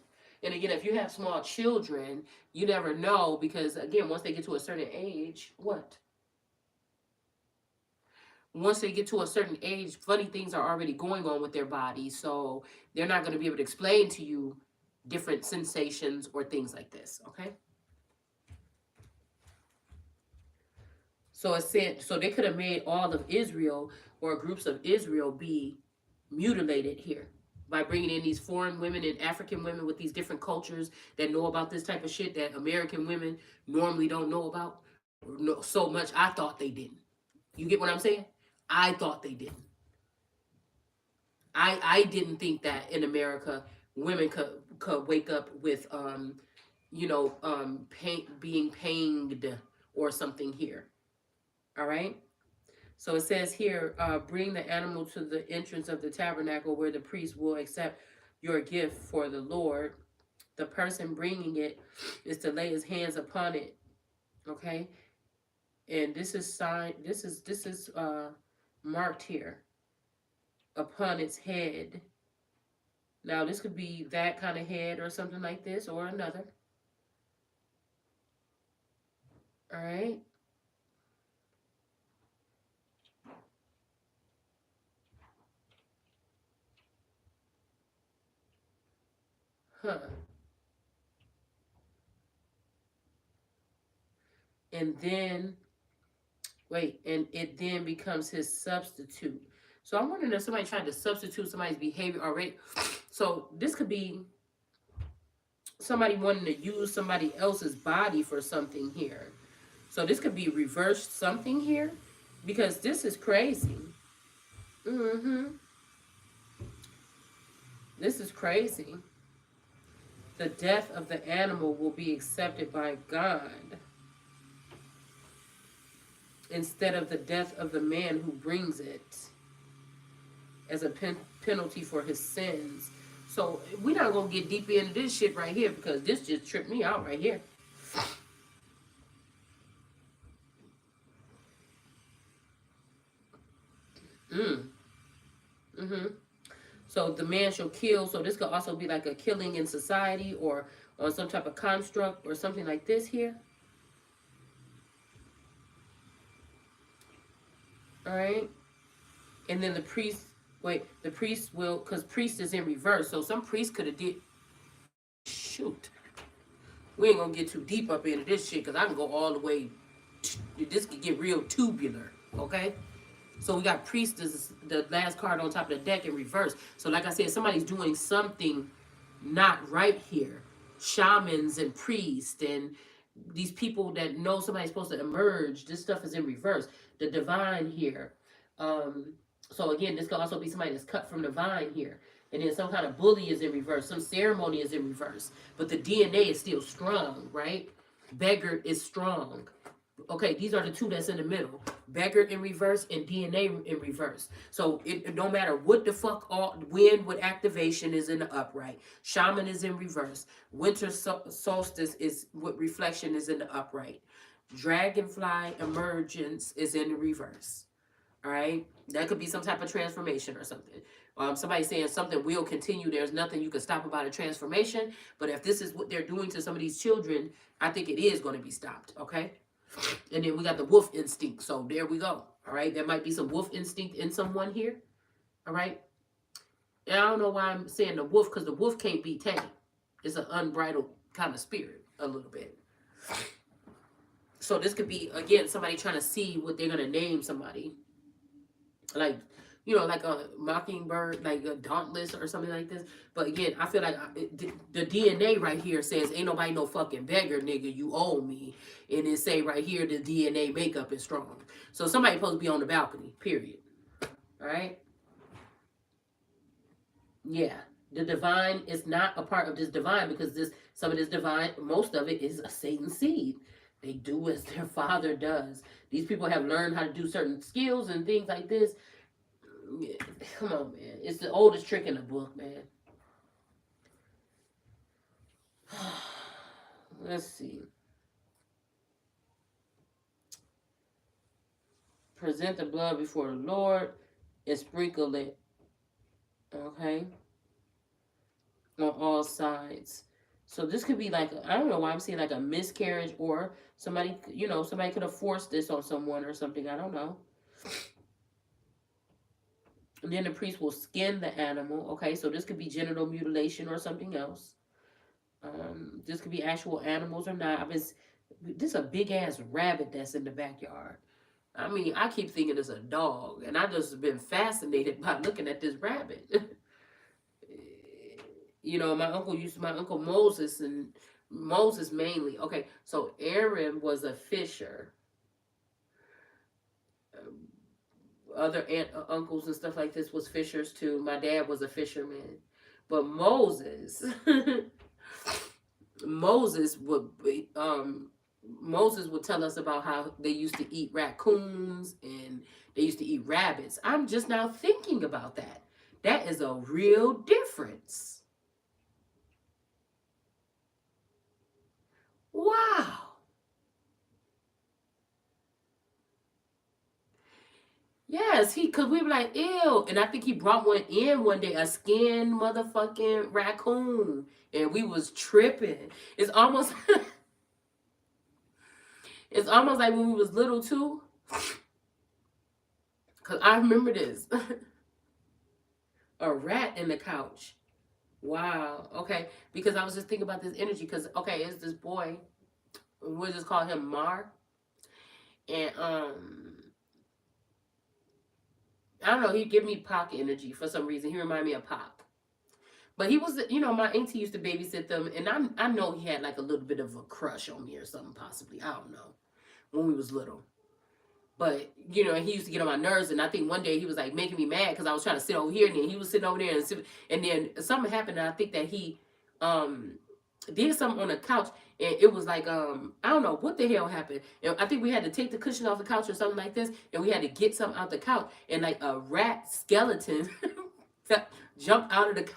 And again, if you have small children, you never know, because again, once they get to a certain age, once they get to a certain age, funny things are already going on with their body. So they're not going to be able to explain to you different sensations or things like this, okay? So it said, so they could have made all of Israel or groups of Israel be mutilated here by bringing in these foreign women and African women with these different cultures that know about this type of shit that American women normally don't know about so much. I thought they didn't. You get what I'm saying? I thought they didn't. I didn't think that in America women could wake up with being pained or something here. All right. So it says here, bring the animal to the entrance of the tabernacle where the priest will accept your gift for the Lord. The person bringing it is to lay his hands upon it. Okay. And this is signed. This is marked here upon its head. Now this could be that kind of head or something like this or another. All right. And then, and it then becomes his substitute. So I'm wondering if somebody tried to substitute somebody's behavior already. So this could be somebody wanting to use somebody else's body for something here. So this could be reversed something here, because this is crazy. This is crazy. The death of the animal will be accepted by God instead of the death of the man who brings it as a penalty for his sins. So we're not going to get deep into this shit right here, because this just tripped me out right here. So the man shall kill. So this could also be like a killing in society or on some type of construct or something like this here. All right. And then the priest, wait, the priest will, because priest is in reverse. So some priest could have did, shoot. We ain't going to get too deep up into this shit because I can go all the way. This could get real tubular. Okay. So we got priest as the last card on top of the deck in reverse. So like I said, somebody's doing something not right here. Shamans and priests and these people that know somebody's supposed to emerge. This stuff is in reverse. The divine here. So again, this could also be somebody that's cut from the vine here. And then some kind of bully is in reverse. Some ceremony is in reverse. But the DNA is still strong, right? Beggar is strong. Okay, these are the two that's in the middle. Beggar in reverse and DNA in reverse. So it no matter what the fuck, all wind with activation is in the upright. Shaman is in reverse. Winter solstice is with reflection is in the upright. Dragonfly emergence is in the reverse. All right, that could be some type of transformation or something. Somebody saying something will continue. There's nothing you can stop about a transformation. But if this is what they're doing to some of these children, I think it is going to be stopped. Okay. And then we got the wolf instinct. So there we go. All right. There might be some wolf instinct in someone here. All right. And I don't know why I'm saying the wolf, because the wolf can't be tamed. It's an unbridled kind of spirit a little bit. So this could be, again, somebody trying to see what they're going to name somebody. Like, you know, like a mockingbird, like a dauntless or something like this. But again, I feel like the DNA right here says, ain't nobody no fucking beggar, nigga, you owe me. And it say right here, the DNA makeup is strong. So somebody supposed to be on the balcony, period. All right? Yeah. The divine is not a part of this divine because some of this divine, most of it is a Satan seed. They do as their father does. These people have learned how to do certain skills and things like this. Yeah, come on, man. It's the oldest trick in the book, man. Let's see. Present the blood before the Lord and sprinkle it. Okay? On all sides. So this could be like, I don't know why I'm saying like a miscarriage or somebody, you know, somebody could have forced this on someone or something. I don't know. And then the priest will skin the animal. Okay, so this could be genital mutilation or something else. This could be actual animals or not. This is a big ass rabbit that's in the backyard. I mean, I keep thinking it's a dog, and I just been fascinated by looking at this rabbit. You know, my uncle Moses, and Moses mainly. Okay, so Aaron was a fisher. Other uncles and stuff like this was fishers too. My dad was a fisherman. But Moses, Moses would tell us about how they used to eat raccoons and they used to eat rabbits. I'm just now thinking about that. That is a real difference. Wow. Yes, because we were like, ew. And I think he brought one in one day, a skinned motherfucking raccoon. And we was tripping. It's almost it's almost like when we was little too. Because I remember this. A rat in the couch. Wow. Okay. Because I was just thinking about this energy. Because, okay, it's this boy. We'll just call him Mar. And, I don't know, he'd give me Pac energy for some reason. He reminded me of Pac. But he was, you know, my auntie used to babysit them, and I know he had like a little bit of a crush on me or something, possibly. I don't know, when we was little. But, you know, he used to get on my nerves, and I think one day he was like making me mad because I was trying to sit over here, and then he was sitting over there, and then something happened, and I think that he did something on the couch, and it was like, I don't know what the hell happened. And I think we had to take the cushion off the couch or something like this, and we had to get something out the couch, and like a rat skeleton jumped out of the couch.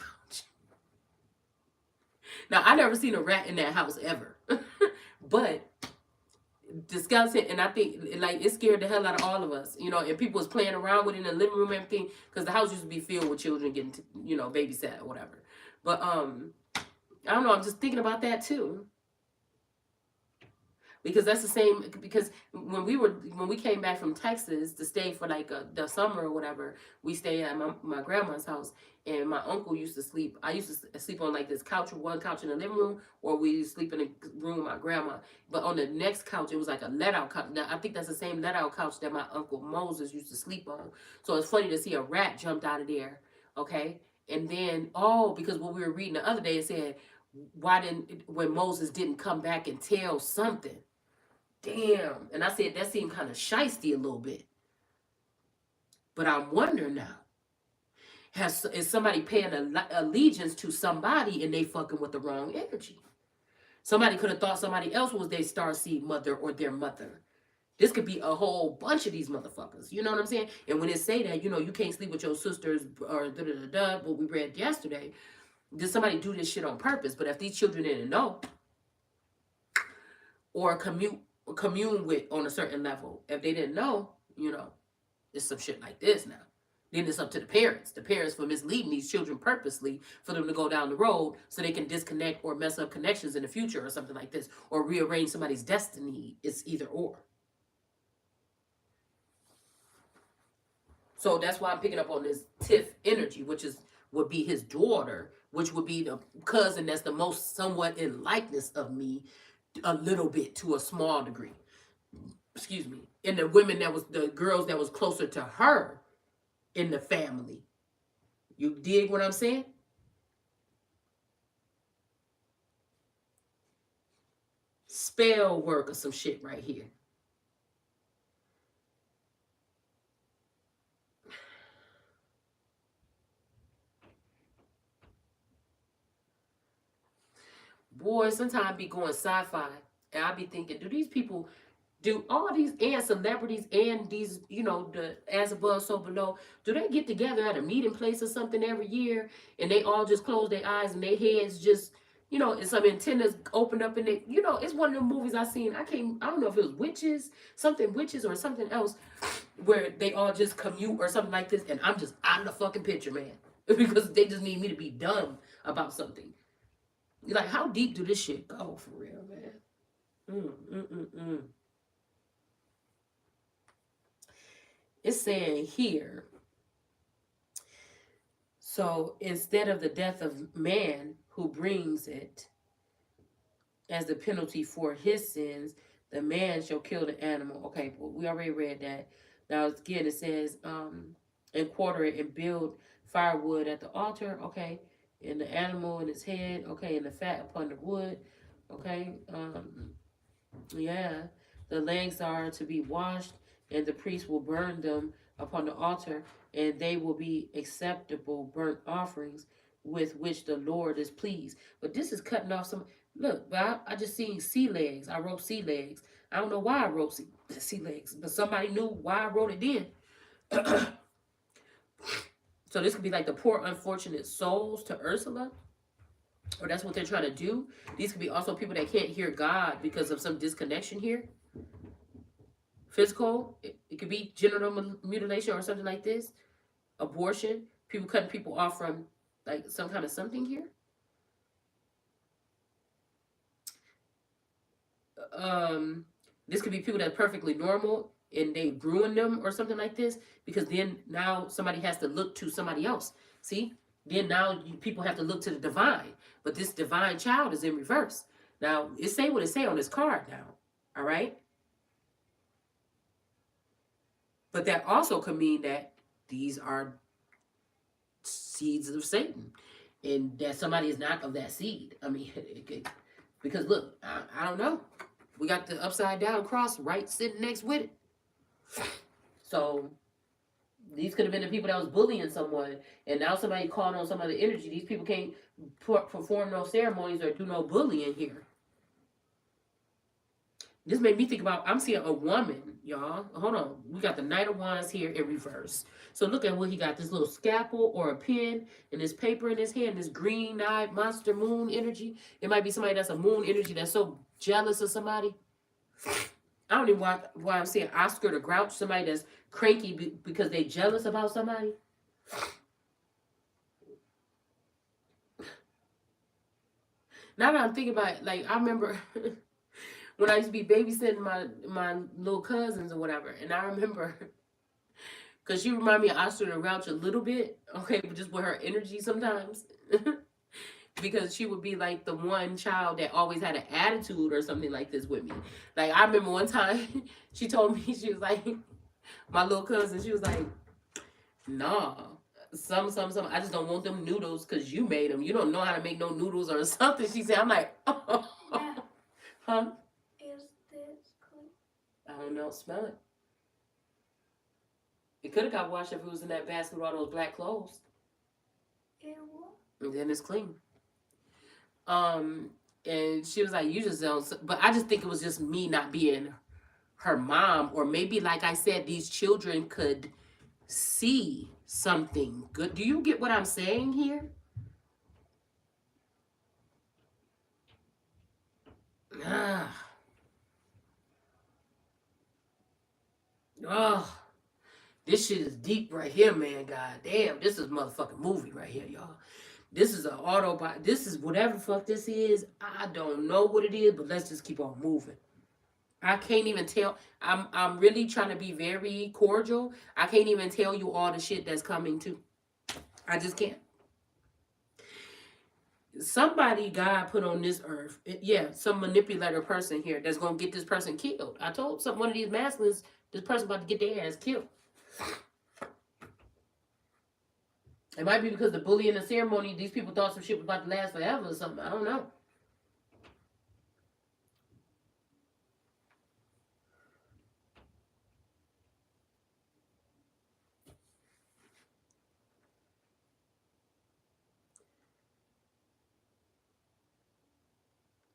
Now, I never seen a rat in that house ever, but The skeleton, and I think like it scared the hell out of all of us, you know. And people was playing around with it in the living room and everything, because the house used to be filled with children getting, you know, babysat or whatever. But I don't know. I'm just thinking about that too, because that's the same. Because when we came back from Texas to stay for like the summer or whatever, we stayed at my grandma's house, and my uncle used to sleep. I used to sleep on like this couch, one couch in the living room, or we used to sleep in the room with my grandma. But on the next couch, it was like a let out couch. Now I think that's the same let out couch that my uncle Moses used to sleep on. So it's funny to see a rat jumped out of there. Okay, and then because what we were reading the other day, it said, why didn't when Moses didn't come back and tell something? Damn. And I said that seemed kind of shisty a little bit. But I'm wondering now, is somebody paying allegiance to somebody and they fucking with the wrong energy? Somebody could have thought somebody else was their starseed mother or their mother. This could be a whole bunch of these motherfuckers. You know what I'm saying? And when it say that, you know, you can't sleep with your sisters or da-da-da-da, what we read yesterday, did somebody do this shit on purpose? But if these children didn't know, or commune with on a certain level, if they didn't know, you know, it's some shit like this now. Then it's up to the parents for misleading these children purposely for them to go down the road so they can disconnect or mess up connections in the future or something like this, or rearrange somebody's destiny. It's either or. So that's why I'm picking up on this Tiff energy, which would be his daughter, which would be the cousin that's the most somewhat in likeness of me, a little bit to a small degree. Excuse me. And the girls that was closer to her in the family. You dig what I'm saying? Spell work or some shit right here. Boy, sometimes I be going sci-fi and I be thinking, do all these and celebrities and these, you know, the as above, so below, do they get together at a meeting place or something every year and they all just close their eyes and their heads just, you know, and some antennas open up and they, you know, it's one of the movies I seen. I don't know if it was witches or something else where they all just commute or something like this, and I'm just out of the fucking picture, man. Because they just need me to be dumb about something. You're like, how deep do this shit go for real, man? It's saying here, so instead of the death of man who brings it as the penalty for his sins, the man shall kill the animal. Okay, well, we already read that. Now again, it says, and quarter it and build firewood at the altar. Okay, and the animal in its head. Okay, and the fat upon the wood. Okay, yeah, the legs are to be washed, and the priest will burn them upon the altar, and they will be acceptable burnt offerings with which the Lord is pleased. But this is cutting off some. Look, but I just seen sea legs. I wrote sea legs. I don't know why I wrote sea legs, but somebody knew why I wrote it then. So this could be like the poor unfortunate souls to Ursula, or that's what they're trying to do. These could be also people that can't hear God because of some disconnection here. Physical, it could be genital mutilation or something like this. Abortion, people cutting people off from like some kind of something here. This could be people that are perfectly normal and they ruin them or something like this, because then now somebody has to look to somebody else. See, then now people have to look to the divine, but this divine child is in reverse. Now it say what it say on this card now. All right. But that also could mean that these are seeds of Satan, and that somebody is not of that seed. I mean, because look, I don't know. We got the upside down cross right sitting next with it. So these could have been the people that was bullying someone, and now somebody called on some other energy. These people can't perform no ceremonies or do no bullying here. This made me think about, I'm seeing a woman, y'all. Hold on. We got the Knight of Wands here in reverse. So look at what he got. This little scalpel or a pen and this paper in his hand, this green-eyed monster moon energy. It might be somebody that's a moon energy that's so jealous of somebody. I don't even why I'm saying Oscar the Grouch, somebody that's cranky because they jealous about somebody. Now that I'm thinking about it, like I remember when I used to be babysitting my little cousins or whatever, and I remember because she reminded me of Oscar the Grouch a little bit, okay, but just with her energy sometimes. Because she would be like the one child that always had an attitude or something like this with me. Like I remember one time she told me, she was like, my little cousin, she was like, nah, some. I just don't want them noodles because you made them. You don't know how to make no noodles or something. She said, I'm like, oh. Yeah. Huh? Is this clean? I don't know. Smell it. It could have got washed if it was in that basket with all those black clothes. It will. And then it's clean. And she was like, you just don't. But I just think it was just me not being her mom, or maybe like I said, these children could see something good. Do you get what I'm saying here? Oh, this shit is deep right here, man. God damn, this is a motherfucking movie right here, y'all. This is an autobot. This is whatever the fuck this is. I don't know what it is, but let's just keep on moving. I can't even tell. I'm really trying to be very cordial. I can't even tell you all the shit that's coming too. I just can't. Somebody God put on this earth, yeah, some manipulator person here that's gonna get this person killed. I told one of these masculines, this person about to get their ass killed. It might be because the bullying and ceremony, these people thought some shit was about to last forever or something. I don't know.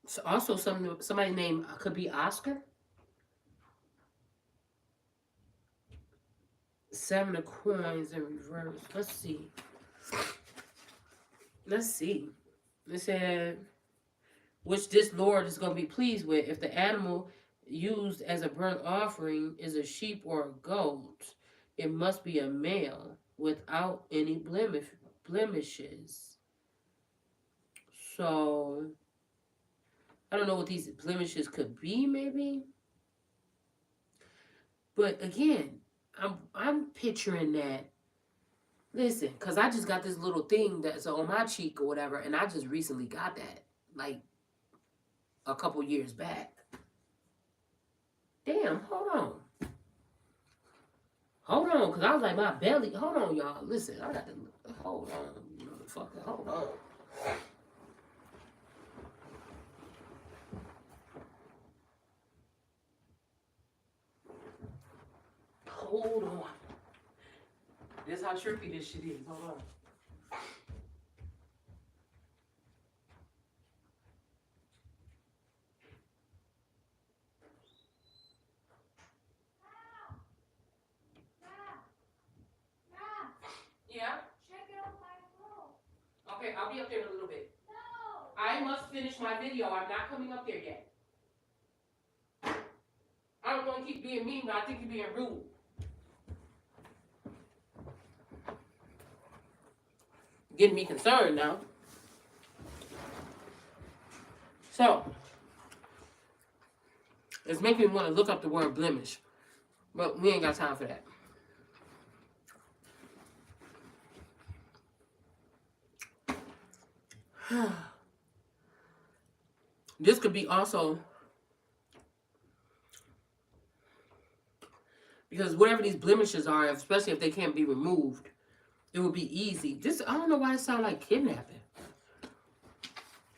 So also somebody named could be Oscar. 7 of coins in reverse. Let's see. It said, which this Lord is going to be pleased with if the animal used as a burnt offering is a sheep or a goat. It must be a male without any blemishes. So, I don't know what these blemishes could be, maybe. But again, I'm picturing that. Listen, because I just got this little thing that's on my cheek or whatever, and I just recently got that, like, a couple years back. Damn, hold on. Hold on, because I was like, my belly. Hold on, y'all. Listen, I got to. Hold on, motherfucker. Hold on. Hold on. This is how trippy this shit is. Hold on. Yeah? Check it on my phone. Okay, I'll be up there in a little bit. No. I must finish my video. I'm not coming up there yet. I don't want to keep being mean, but I think you're being rude. Getting me concerned now. So, it's making me want to look up the word blemish. But we ain't got time for that. This could be also because whatever these blemishes are, especially if they can't be removed, it would be easy. This, I don't know why it sounds like kidnapping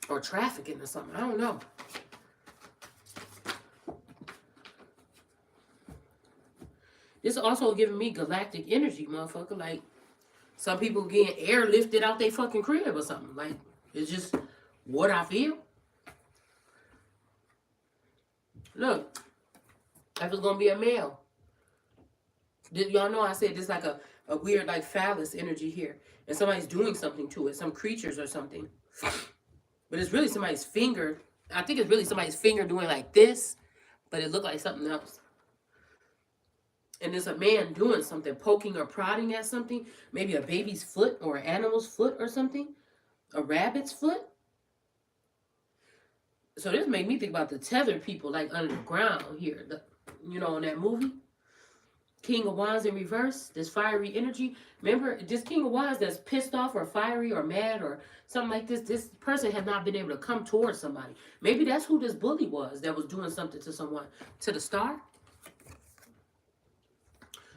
or trafficking or something. I don't know. This also giving me galactic energy, motherfucker. Like, some people getting airlifted out their fucking crib or something. Like, it's just what I feel. Look, if it's gonna be a male. Y'all know I said there's like a weird like phallus energy here. And somebody's doing something to it. Some creatures or something. But it's really somebody's finger. I think it's really somebody's finger doing like this. but it looked like something else. And there's a man doing something, poking or prodding at something, maybe a baby's foot or an animal's foot or something, a rabbit's foot. So this made me think about the tethered people like under the ground here, in that movie. King of Wands in reverse, this fiery energy. Remember, this King of Wands that's pissed off or fiery or mad or something like this, this person has not been able to come towards somebody. Maybe that's who this bully was that was doing something to someone. To the star?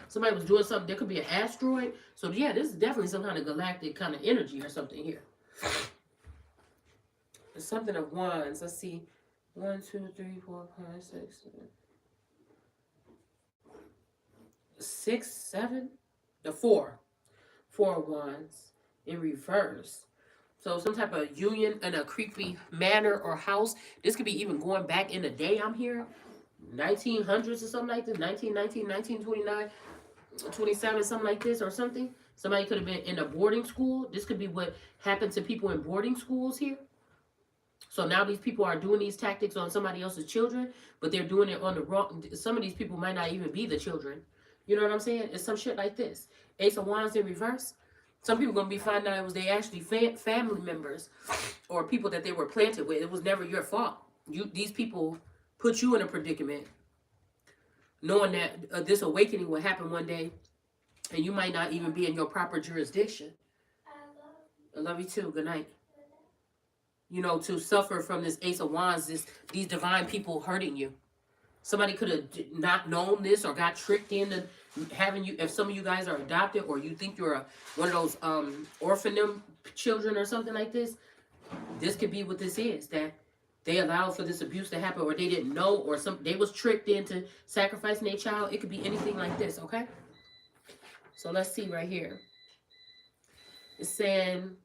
Somebody was doing something. There could be an asteroid. So yeah, this is definitely some kind of galactic kind of energy or something here. There's something of Wands. Let's see. 1, 2, 3, 4, 5, 6, 7. 6, 7, the 4 of Wands in reverse. So some type of union in a creepy manor or house. This could be even going back in the day. I'm here 1900s or something like this, 1919, 1929, 27, something like this or something. Somebody could have been in a boarding school. This could be what happened to people in boarding schools here. So now these people are doing these tactics on somebody else's children, but they're doing it on the wrong. Some of these people might not even be the children. You know what I'm saying? It's some shit like this. Ace of Wands in reverse. Some people going to be finding out it was they actually family members or people that they were planted with. It was never your fault. These people put you in a predicament knowing that this awakening will happen one day and you might not even be in your proper jurisdiction. I love you too. Good night. To suffer from this Ace of Wands, these divine people hurting you. Somebody could have not known this or got tricked into having you. If some of you guys are adopted or you think you're one of those orphan children or something like this, this could be what this is. That they allowed for this abuse to happen, or they didn't know, or they was tricked into sacrificing their child. It could be anything like this. Okay. So let's see right here. It's saying.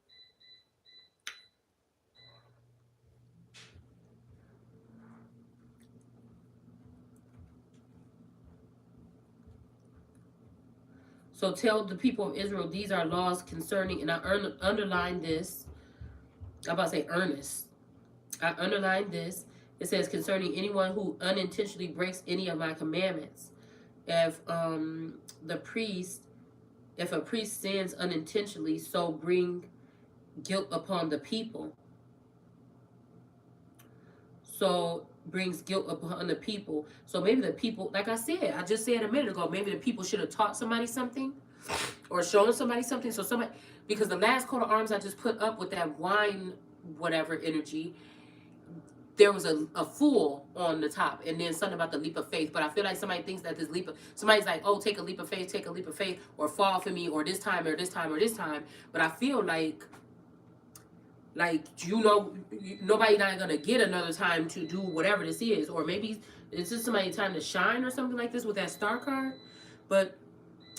So tell the people of Israel, these are laws concerning, and I underline this. I'm about to say earnest. I underline this. It says concerning anyone who unintentionally breaks any of my commandments. If a priest sins unintentionally, so bring guilt upon the people. So brings guilt upon the people. So maybe the people, like I just said a minute ago, maybe the people should have taught somebody something or shown somebody something. So because the last coat of arms I just put up with that wine, whatever energy, there was a fool on the top and then something about the leap of faith. But I feel like somebody thinks that somebody's like, oh, take a leap of faith, or fall for me, or this time, or this time, or this time. But I feel like nobody's not gonna get another time to do whatever this is, or maybe it's just somebody's time to shine or something like this with that star card. But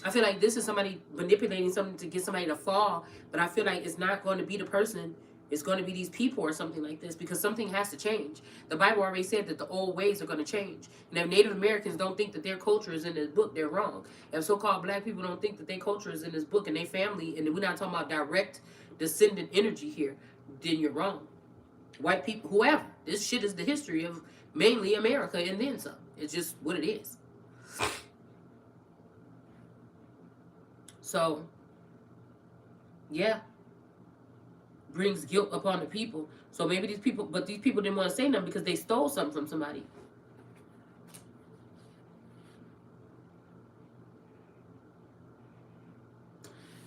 I feel like this is somebody manipulating something to get somebody to fall. But I feel like it's not going to be the person. It's going to be these people or something like this, because something has to change. The Bible already said that the old ways are going to change. And if Native Americans don't think that their culture is in this book, they're wrong. If so-called black people don't think that their culture is in this book and their family, and we're not talking about direct descendant energy here, then you're wrong. White people, whoever. This shit is the history of mainly America and then some. It's just what it is. So, yeah. Brings guilt upon the people. So maybe these people didn't want to say nothing because they stole something from somebody.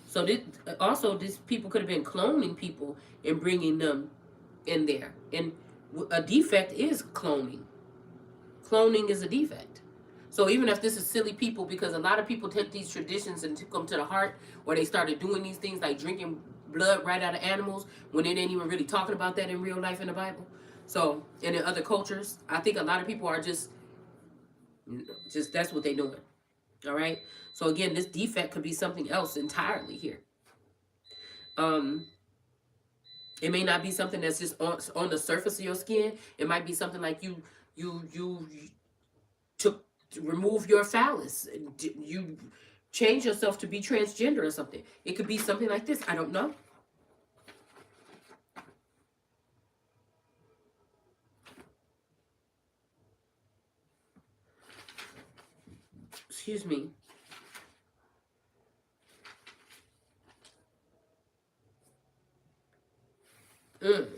So these people could have been cloning people and bringing them in there. And a defect is cloning. Cloning is a defect. So even if this is silly people, because a lot of people take these traditions and took them to the heart, or they started doing these things like drinking blood right out of animals when they ain't even really talking about that in real life in the Bible. So, and in other cultures, I think a lot of people are just that's what they're doing. All right. So again, this defect could be something else entirely here. It may not be something that's just on the surface of your skin. It might be something like you took to remove your phallus. You change yourself to be transgender or something. It could be something like this. I don't know. Excuse me. Mm.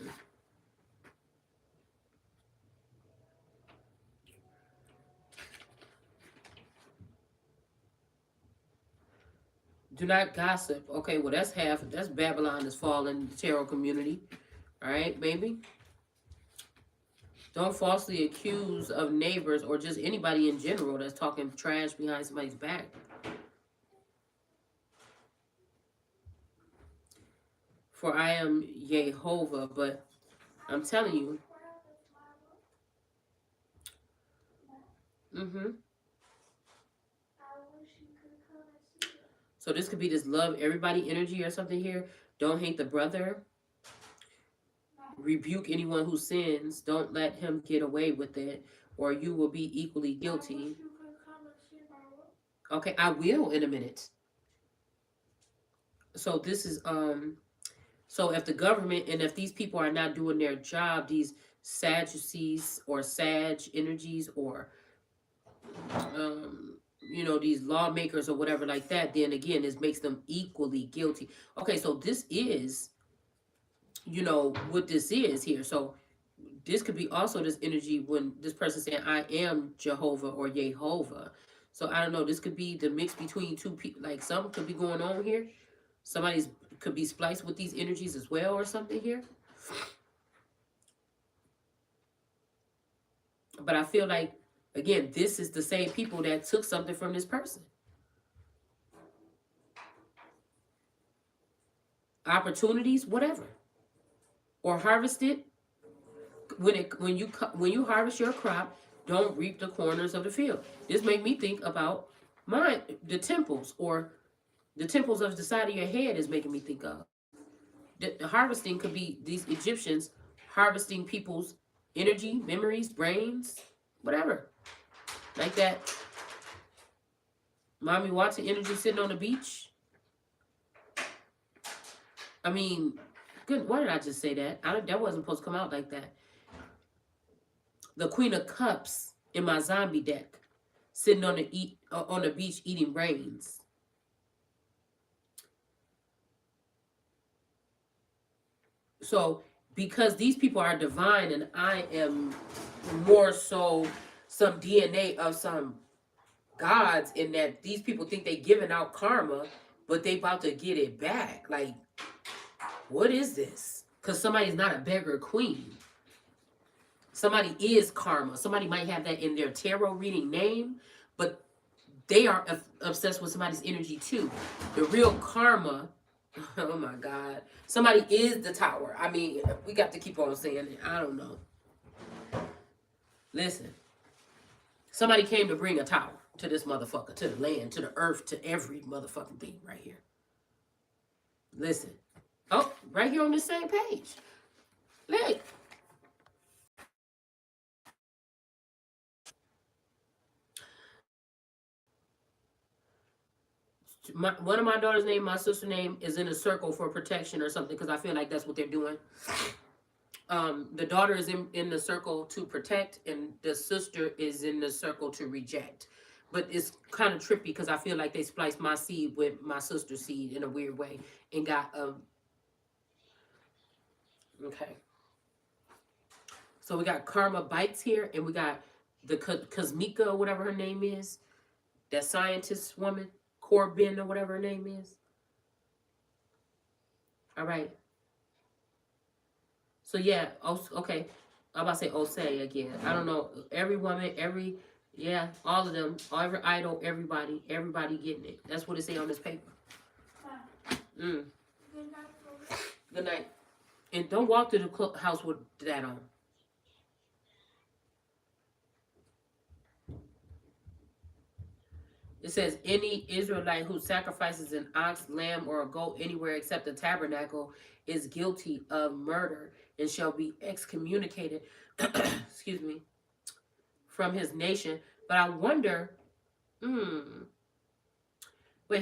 Do not gossip. Okay, well that's half. That's Babylon is falling. The tarot community. All right, baby. Don't falsely accuse of neighbors or just anybody in general that's talking trash behind somebody's back. For I am Jehovah, but I'm telling you. Mm-hmm. So this could be this love everybody energy or something here. Don't hate the brother. Rebuke anyone who sins. Don't let him get away with it, or you will be equally guilty. Okay, I will in a minute. So this is so if the government and if these people are not doing their job, these Sadducees or Sag energies or these lawmakers or whatever like that, then again this makes them equally guilty. Okay, so this is what this is here. So this could be also this energy when this person saying I am Jehovah or Jehovah. So I don't know, this could be the mix between two people, like something could be going on here. Somebody's could be spliced with these energies as well or something here. But I feel like, again, this is the same people that took something from this person. Opportunities, whatever, or harvested. When you harvest your crop, don't reap the corners of the field. This made me think about the temples, or the temples of the side of your head is making me think of. The harvesting could be these Egyptians harvesting people's energy, memories, brains, whatever. Like that Mommy Watson energy sitting on the beach. I mean, good. Why did I just say that? That wasn't supposed to come out like that. The Queen of Cups in my zombie deck, sitting on the beach eating brains. So because these people are divine and I am more so some DNA of some gods, in that these people think they giving out karma, but they about to get it back. Like, what is this? Because somebody's not a beggar queen. Somebody is karma. Somebody might have that in their tarot reading name, but they are obsessed with somebody's energy too. The real karma, oh my God. Somebody is the tower. I mean, we got to keep on saying it. I don't know. Listen. Somebody came to bring a tower to this motherfucker, to the land, to the earth, to every motherfucking thing right here. Listen. Oh, right here on this same page. Look. One of my daughter's name, my sister's name is in a circle for protection or something, because I feel like that's what they're doing. The daughter is in the circle to protect, and the sister is in the circle to reject. But it's kind of trippy because I feel like they spliced my seed with my sister's seed in a weird way and got okay. So we got Karma Bites here, and we got the Cosmica or whatever her name is, that scientist woman, Corbin or whatever her name is. All right. So yeah, okay. I'm about to say Osei again. I don't know. Every woman, all of them, every idol, everybody getting it. That's what it say on this paper. Mm. Good night. And don't walk to the house with that on. It says, any Israelite who sacrifices an ox, lamb, or a goat anywhere except the tabernacle is guilty of murder and shall be excommunicated, excuse me, from his nation. But I wonder, he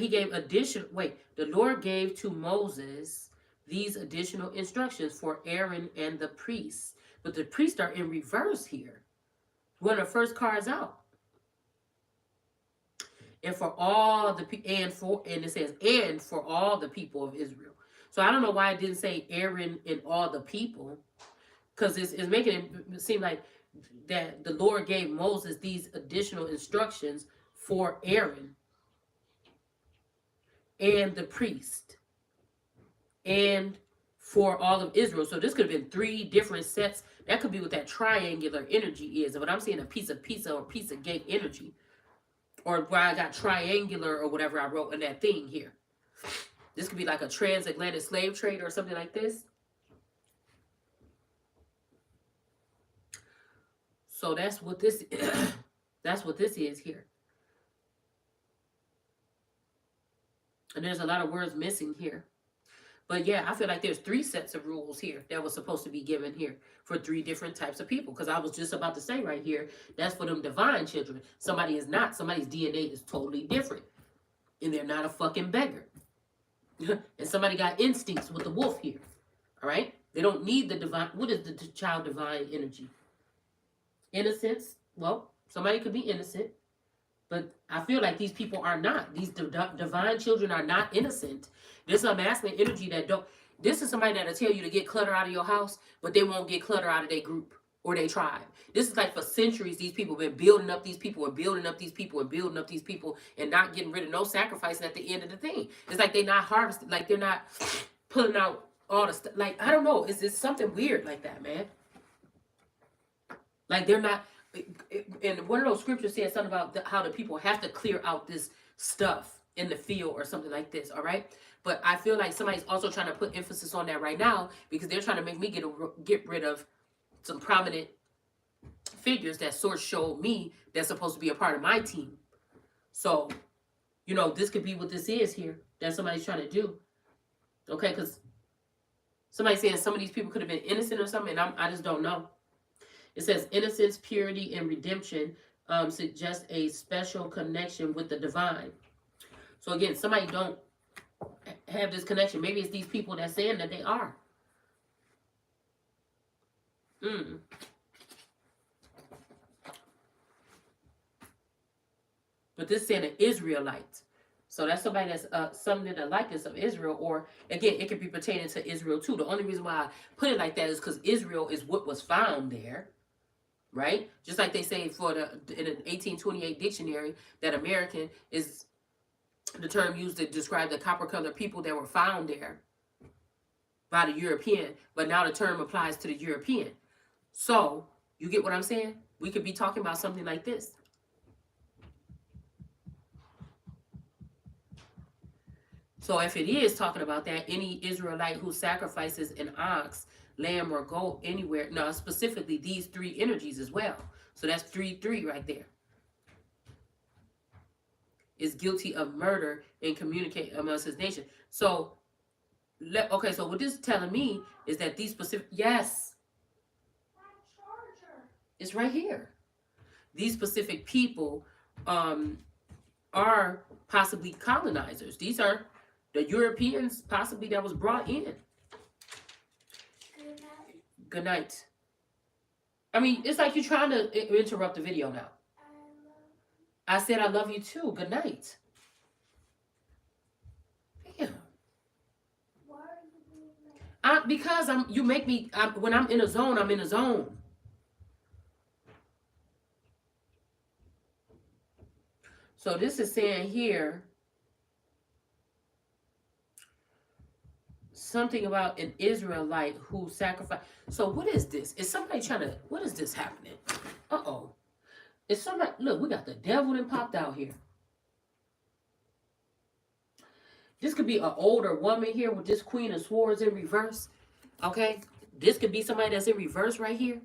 gave the Lord gave to Moses these additional instructions for Aaron and the priests. But the priests are in reverse here. One of the first cards out. and for all the and it says and for all the people of Israel. So I don't know why it didn't say Aaron and all the people, because it's making it seem like that the Lord gave Moses these additional instructions for Aaron and the priest and for all of Israel. So this could have been 3 different sets. That could be what that triangular energy is. But I'm seeing a piece of pizza or piece of cake energy. Or where I got triangular or whatever I wrote in that thing here. This could be like a transatlantic slave trade or something like this. So that's what this that's what this is here. And there's a lot of words missing here. But yeah, I feel like there's 3 sets of rules here that was supposed to be given here for 3 different types of people. Because I was just about to say right here, that's for them divine children. Somebody is not. Somebody's DNA is totally different. And they're not a fucking beggar. And somebody got instincts with the wolf here. All right? They don't need the divine. What is the child divine energy? Innocence. Well, somebody could be innocent. But I feel like these people are not. These divine children are not innocent. There's some masculine energy that don't. This is somebody that'll tell you to get clutter out of your house, but they won't get clutter out of their group or their tribe. This is like for centuries, these people have been building up these people and building up these people and building up these people and not getting rid of no sacrificing at the end of the thing. It's like they're not harvesting, like they're not pulling out all the stuff. Like, I don't know. It's something weird like that, man. Like they're not. And one of those scriptures said something about how the people have to clear out this stuff in the field or something like this, all right? But I feel like somebody's also trying to put emphasis on that right now because they're trying to make me get rid of some prominent figures that source showed me that's supposed to be a part of my team. So, you know, this could be what this is here that somebody's trying to do, okay? Because somebody's saying some of these people could have been innocent or something, and I just don't know. It says innocence, purity, and redemption suggest a special connection with the divine. So again, somebody don't have this connection. Maybe it's these people that's saying that they are. But this is saying an Israelite. So that's somebody that's something in the likeness of Israel. Or again, it could be pertaining to Israel too. The only reason why I put it like that is because Israel is what was found there. Right? Just like they say for in an 1828 dictionary that American is the term used to describe the copper-colored people that were found there by the European, but now the term applies to the European. So, you get what I'm saying? We could be talking about something like this. So if it is talking about that, any Israelite who sacrifices an ox, lamb, or goat anywhere, no, specifically these 3 energies as well. So that's 3 right there. Is guilty of murder and communicate amongst his nation. So, okay, so what this is telling me is that these specific, yes, it's right here. These specific people are possibly colonizers. These are the Europeans possibly that was brought in. Good night. I mean, it's like you're trying to interrupt the video now. I said I love you too. Good night. Damn. Why are you doing that? Because you make me, when I'm in a zone, I'm in a zone. So this is saying here something about an Israelite who sacrificed. So what is this? Is somebody trying to, what is this happening? Uh-oh. Is somebody, look, we got the devil that popped out here. This could be an older woman here with this Queen of Swords in reverse. Okay? This could be somebody that's in reverse right here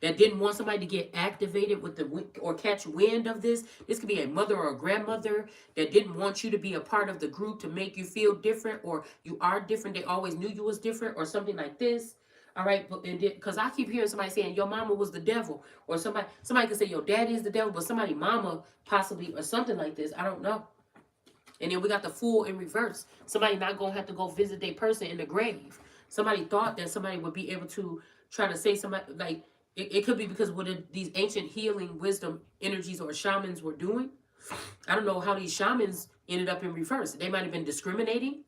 that didn't want somebody to get activated with or catch wind of this. This could be a mother or a grandmother that didn't want you to be a part of the group to make you feel different, or you are different. They always knew you was different, or something like this. All right, but because I keep hearing somebody saying your mama was the devil, or somebody could say your daddy is the devil, but somebody mama possibly, or something like this. I don't know. And then we got the Fool in reverse. Somebody not gonna have to go visit their person in the grave. Somebody thought that somebody would be able to try to say somebody, like, it could be because what these ancient healing wisdom energies or shamans were doing. I don't know how these shamans ended up in reverse. They might have been discriminating.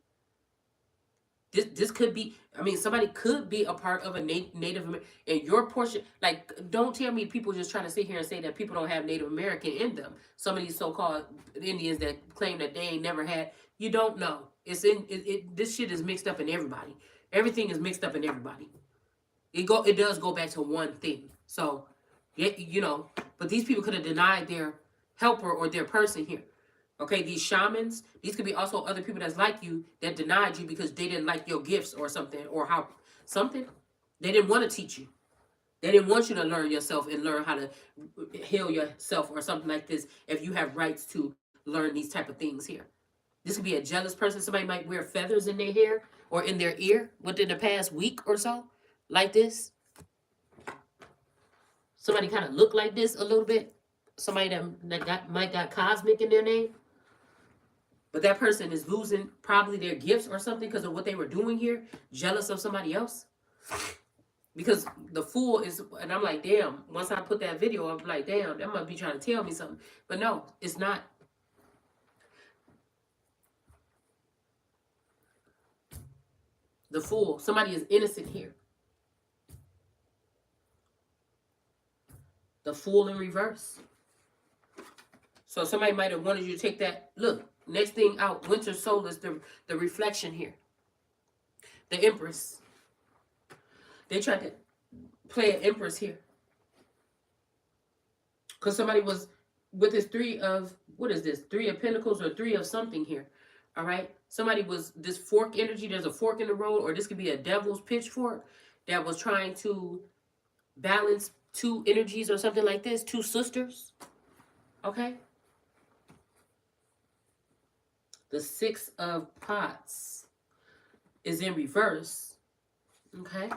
This could be. I mean, somebody could be a part of a Native American. And your portion, like, don't tell me people just trying to sit here and say that people don't have Native American in them. Some of these so-called Indians that claim that they ain't never had. You don't know. It's in it. This shit is mixed up in everybody. Everything is mixed up in everybody. It does go back to one thing. So, yeah, but these people could have denied their helper or their person here. Okay, these shamans, these could be also other people that's like you that denied you because they didn't like your gifts or something, or how something. They didn't want to teach you. They didn't want you to learn yourself and learn how to heal yourself or something like this if you have rights to learn these type of things here. This could be a jealous person. Somebody might wear feathers in their hair or in their ear within the past week or so, like this. Somebody kind of look like this a little bit. Somebody that might got cosmic in their name. But that person is losing probably their gifts or something because of what they were doing here, jealous of somebody else. Because the fool is, and I'm like, damn, once I put that video, I'm like, damn, that must be trying to tell me something. But no, it's not. The fool, somebody is innocent here. The fool in reverse. So somebody might have wanted you to take that. Look, next thing out, winter soul is the reflection here. The Empress. They tried to play an Empress here. Because somebody was with this three of, what is this? 3 of Pentacles or 3 of something here. All right? Somebody was, this fork energy, there's a fork in the road, or this could be a devil's pitchfork that was trying to balance 2 energies or something like this. 2 sisters. Okay? The 6 of Pots is in reverse. Okay?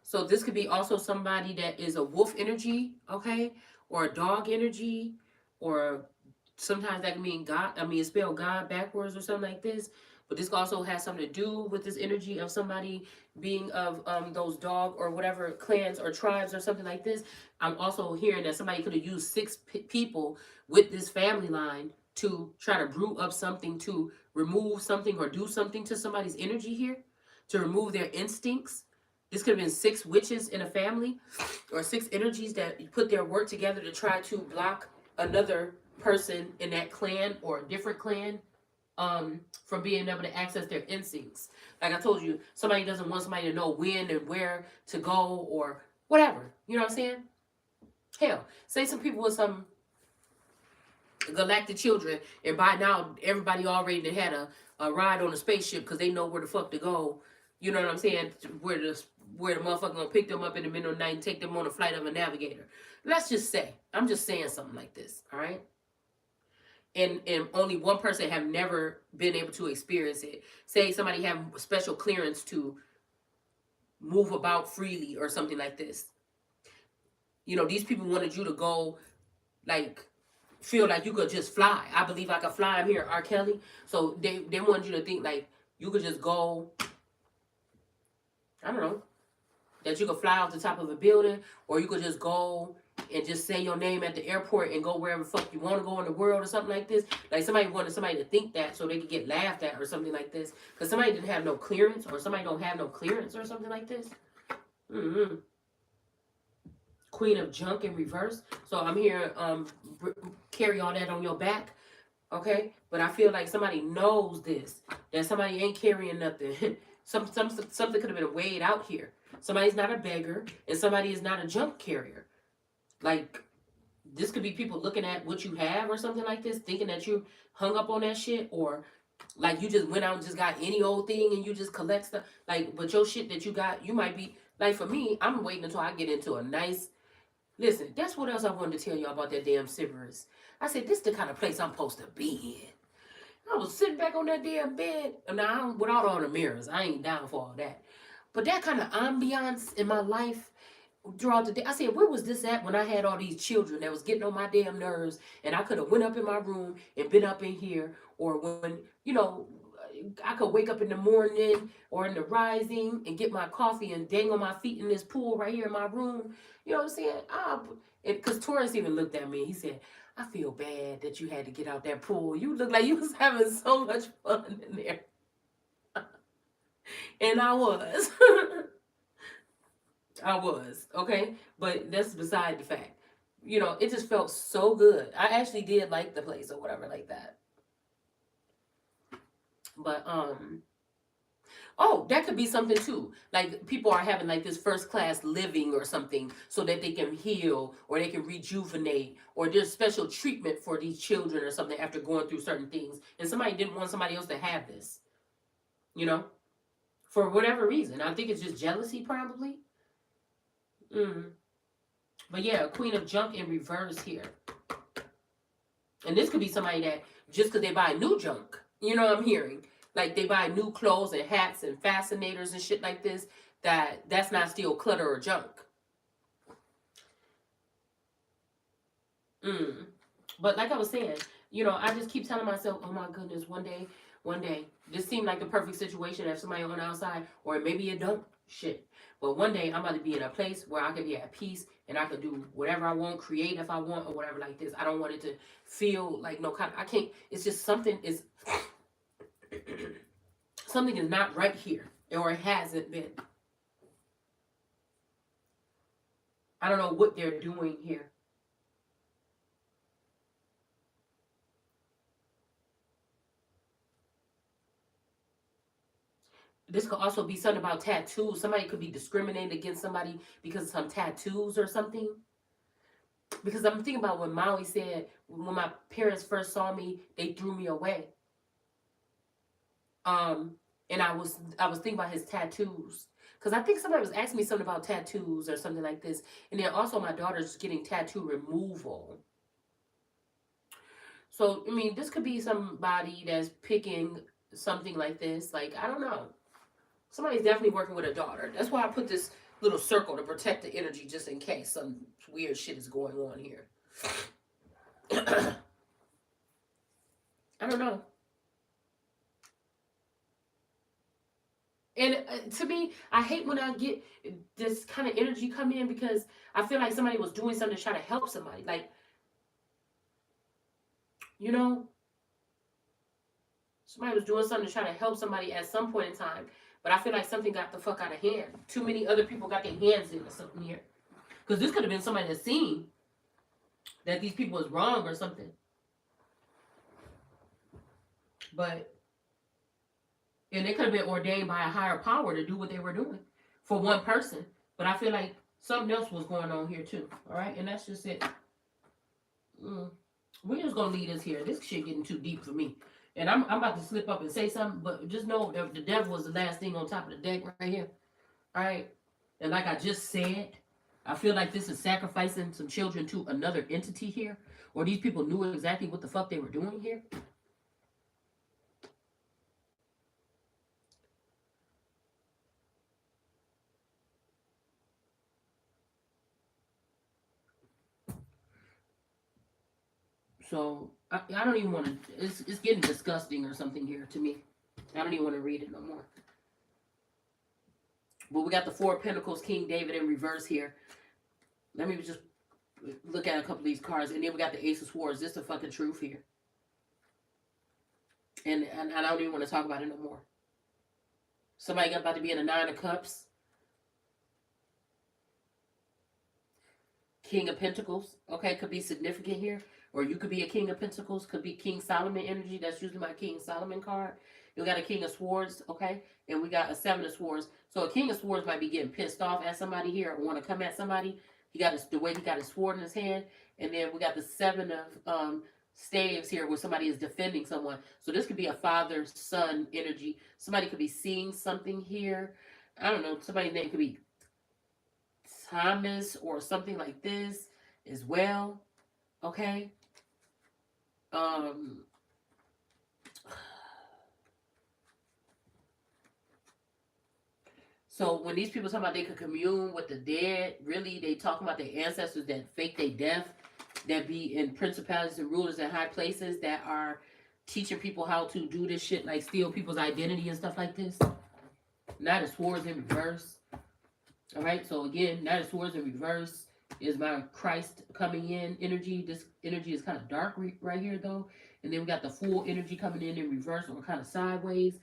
So this could be also somebody that is a wolf energy, okay? Or a dog energy, or sometimes that can mean God. I mean, it's spelled God backwards or something like this. But this also has something to do with this energy of somebody being of those dog or whatever clans or tribes or something like this. I'm also hearing that somebody could have used 6 people with this family line to try to brew up something, to remove something or do something to somebody's energy here, to remove their instincts. This could have been 6 witches in a family or 6 energies that put their work together to try to block another person in that clan or a different clan from being able to access their instincts. Like I told you, somebody doesn't want somebody to know when and where to go or whatever. You know what I'm saying? Hell, say some people with some galactic children, and by now everybody already had a ride on a spaceship because they know where the fuck to go. You know what I'm saying? Where the motherfucker gonna pick them up in the middle of the night and take them on a flight of a navigator. Let's just say, I'm just saying something like this, all right? And only one person have never been able to experience it. Say somebody have special clearance to move about freely or something like this. You know, these people wanted you to go, like, feel like you could just fly. I believe I could fly. I'm here, R. Kelly. So they wanted you to think like you could just go, I don't know, that you could fly off the top of a building, or you could just go and just say your name at the airport and go wherever the fuck you want to go in the world or something like this. Like somebody wanted somebody to think that so they could get laughed at or something like this. Because somebody didn't have no clearance, or somebody don't have no clearance or something like this. Queen of Junk in reverse. So I'm here, carry all that on your back. Okay? But I feel like somebody knows this. That somebody ain't carrying nothing. Something could have been weighed out here. Somebody's not a beggar, and somebody is not a junk carrier. Like, this could be people looking at what you have or something like this, thinking that you hung up on that shit, or like you just went out and just got any old thing and you just collect stuff. Like, but your shit that you got, you might be, like for me, I'm waiting until I get into a nice, listen, that's what else I wanted to tell y'all about that damn Sybaris. I said, this is the kind of place I'm supposed to be in. I was sitting back on that damn bed. Now, without all the mirrors, I ain't down for all that. But that kind of ambiance in my life throughout the day, I said, where was this at when I had all these children that was getting on my damn nerves, and I could have went up in my room and been up in here, or when, you know, I could wake up in the morning or in the rising and get my coffee and dangle my feet in this pool right here in my room. You know what I'm saying? Because Taurus even looked at me. He said, I feel bad that you had to get out that pool. You look like you was having so much fun in there. And I was. I was, okay? But that's beside the fact. You know, it just felt so good. I actually did like the place or whatever like that. But oh, that could be something too. Like people are having like this first class living or something so that they can heal or they can rejuvenate or there's special treatment for these children or something after going through certain things. And somebody didn't want somebody else to have this, you know, for whatever reason. I think it's just jealousy probably. Mm. But yeah, Queen of Junk in reverse here. And this could be somebody that just because they buy new junk, you know what I'm hearing? Like they buy new clothes and hats and fascinators and shit like this, that's not still clutter or junk. Mm. But like I was saying, you know, I just keep telling myself, oh my goodness, one day, this seemed like the perfect situation if somebody on the outside, or maybe it don't. Shit. But one day I'm about to be in a place where I can be at peace and I can do whatever I want, create if I want, or whatever like this. I don't want it to feel like no kind. I can't. It's just something is something is not right here, or it hasn't been. I don't know what they're doing here. This could also be something about tattoos. Somebody could be discriminating against somebody because of some tattoos or something. Because I'm thinking about what Maui said when my parents first saw me, they threw me away. And I was thinking about his tattoos. Because I think somebody was asking me something about tattoos or something like this. And then also my daughter's getting tattoo removal. So, I mean, this could be somebody that's picking something like this. Like, I don't know. Somebody's definitely working with a daughter. That's why I put this little circle to protect the energy just in case some weird shit is going on here. I don't know. And to me, I hate when I get this kind of energy come in because I feel like somebody was doing something to try to help somebody. Like, you know, somebody was doing something to try to help somebody at some point in time. But I feel like something got the fuck out of hand. Too many other people got their hands in or something here. Because this could have been somebody that's seen that these people is wrong or something. But, and they could have been ordained by a higher power to do what they were doing for one person. But I feel like something else was going on here too. All right, and that's just it. We're just gonna leave this here. This shit getting too deep for me. And I'm about to slip up and say something, but just know that the devil was the last thing on top of the deck right here. All right, and like I just said, I feel like this is sacrificing some children to another entity here, or these people knew exactly what the fuck they were doing here. So I don't even want to. It's getting disgusting or something here to me. I don't even want to read it no more. But we got the Four of Pentacles, King David in reverse here. Let me just look at a couple of these cards, and then we got the Ace of Swords. This is the fucking truth here, and I don't even want to talk about it no more. Somebody got about to be in a Nine of Cups, King of Pentacles. Okay, could be significant here. Or you could be a King of Pentacles, could be King Solomon energy. That's usually my King Solomon card. You got a King of Swords, okay? And we got a Seven of Swords. So a King of Swords might be getting pissed off at somebody here or want to come at somebody. He got the way he got his sword in his hand. And then we got the Seven of staves here where somebody is defending someone. So this could be a father-son energy. Somebody could be seeing something here. I don't know. Somebody's name could be Thomas or something like this as well. Okay? So when these people talk about they could commune with the dead, really they talk about their ancestors that fake their death, that be in principalities and rulers in high places that are teaching people how to do this shit, like steal people's identity and stuff like this. Knight of Swords in reverse. All right, so again, Knight of Swords in reverse is my Christ coming in energy. This energy is kind of dark right here, though. And then we got the full energy coming in reverse or kind of sideways.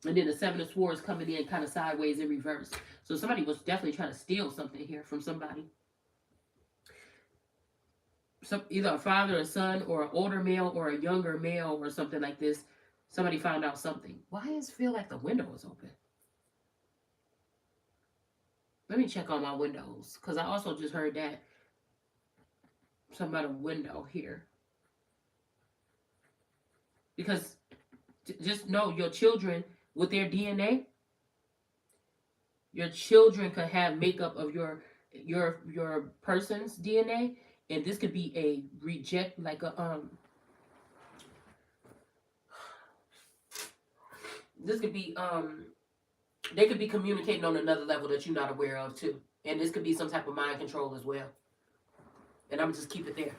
And then the Seven of Swords coming in kind of sideways in reverse. So somebody was definitely trying to steal something here from somebody. Either a father, a son, or an older male or a younger male or something like this. Somebody found out something. Why does it feel like the window is open? Let me check on my windows, because I also just heard that. Something about a window here. Because just know your children, with their DNA, your children could have makeup of your person's DNA, and this could be a reject, like a this could be they could be communicating on another level that you're not aware of too. And this could be some type of mind control as well. And I'm just keep it there.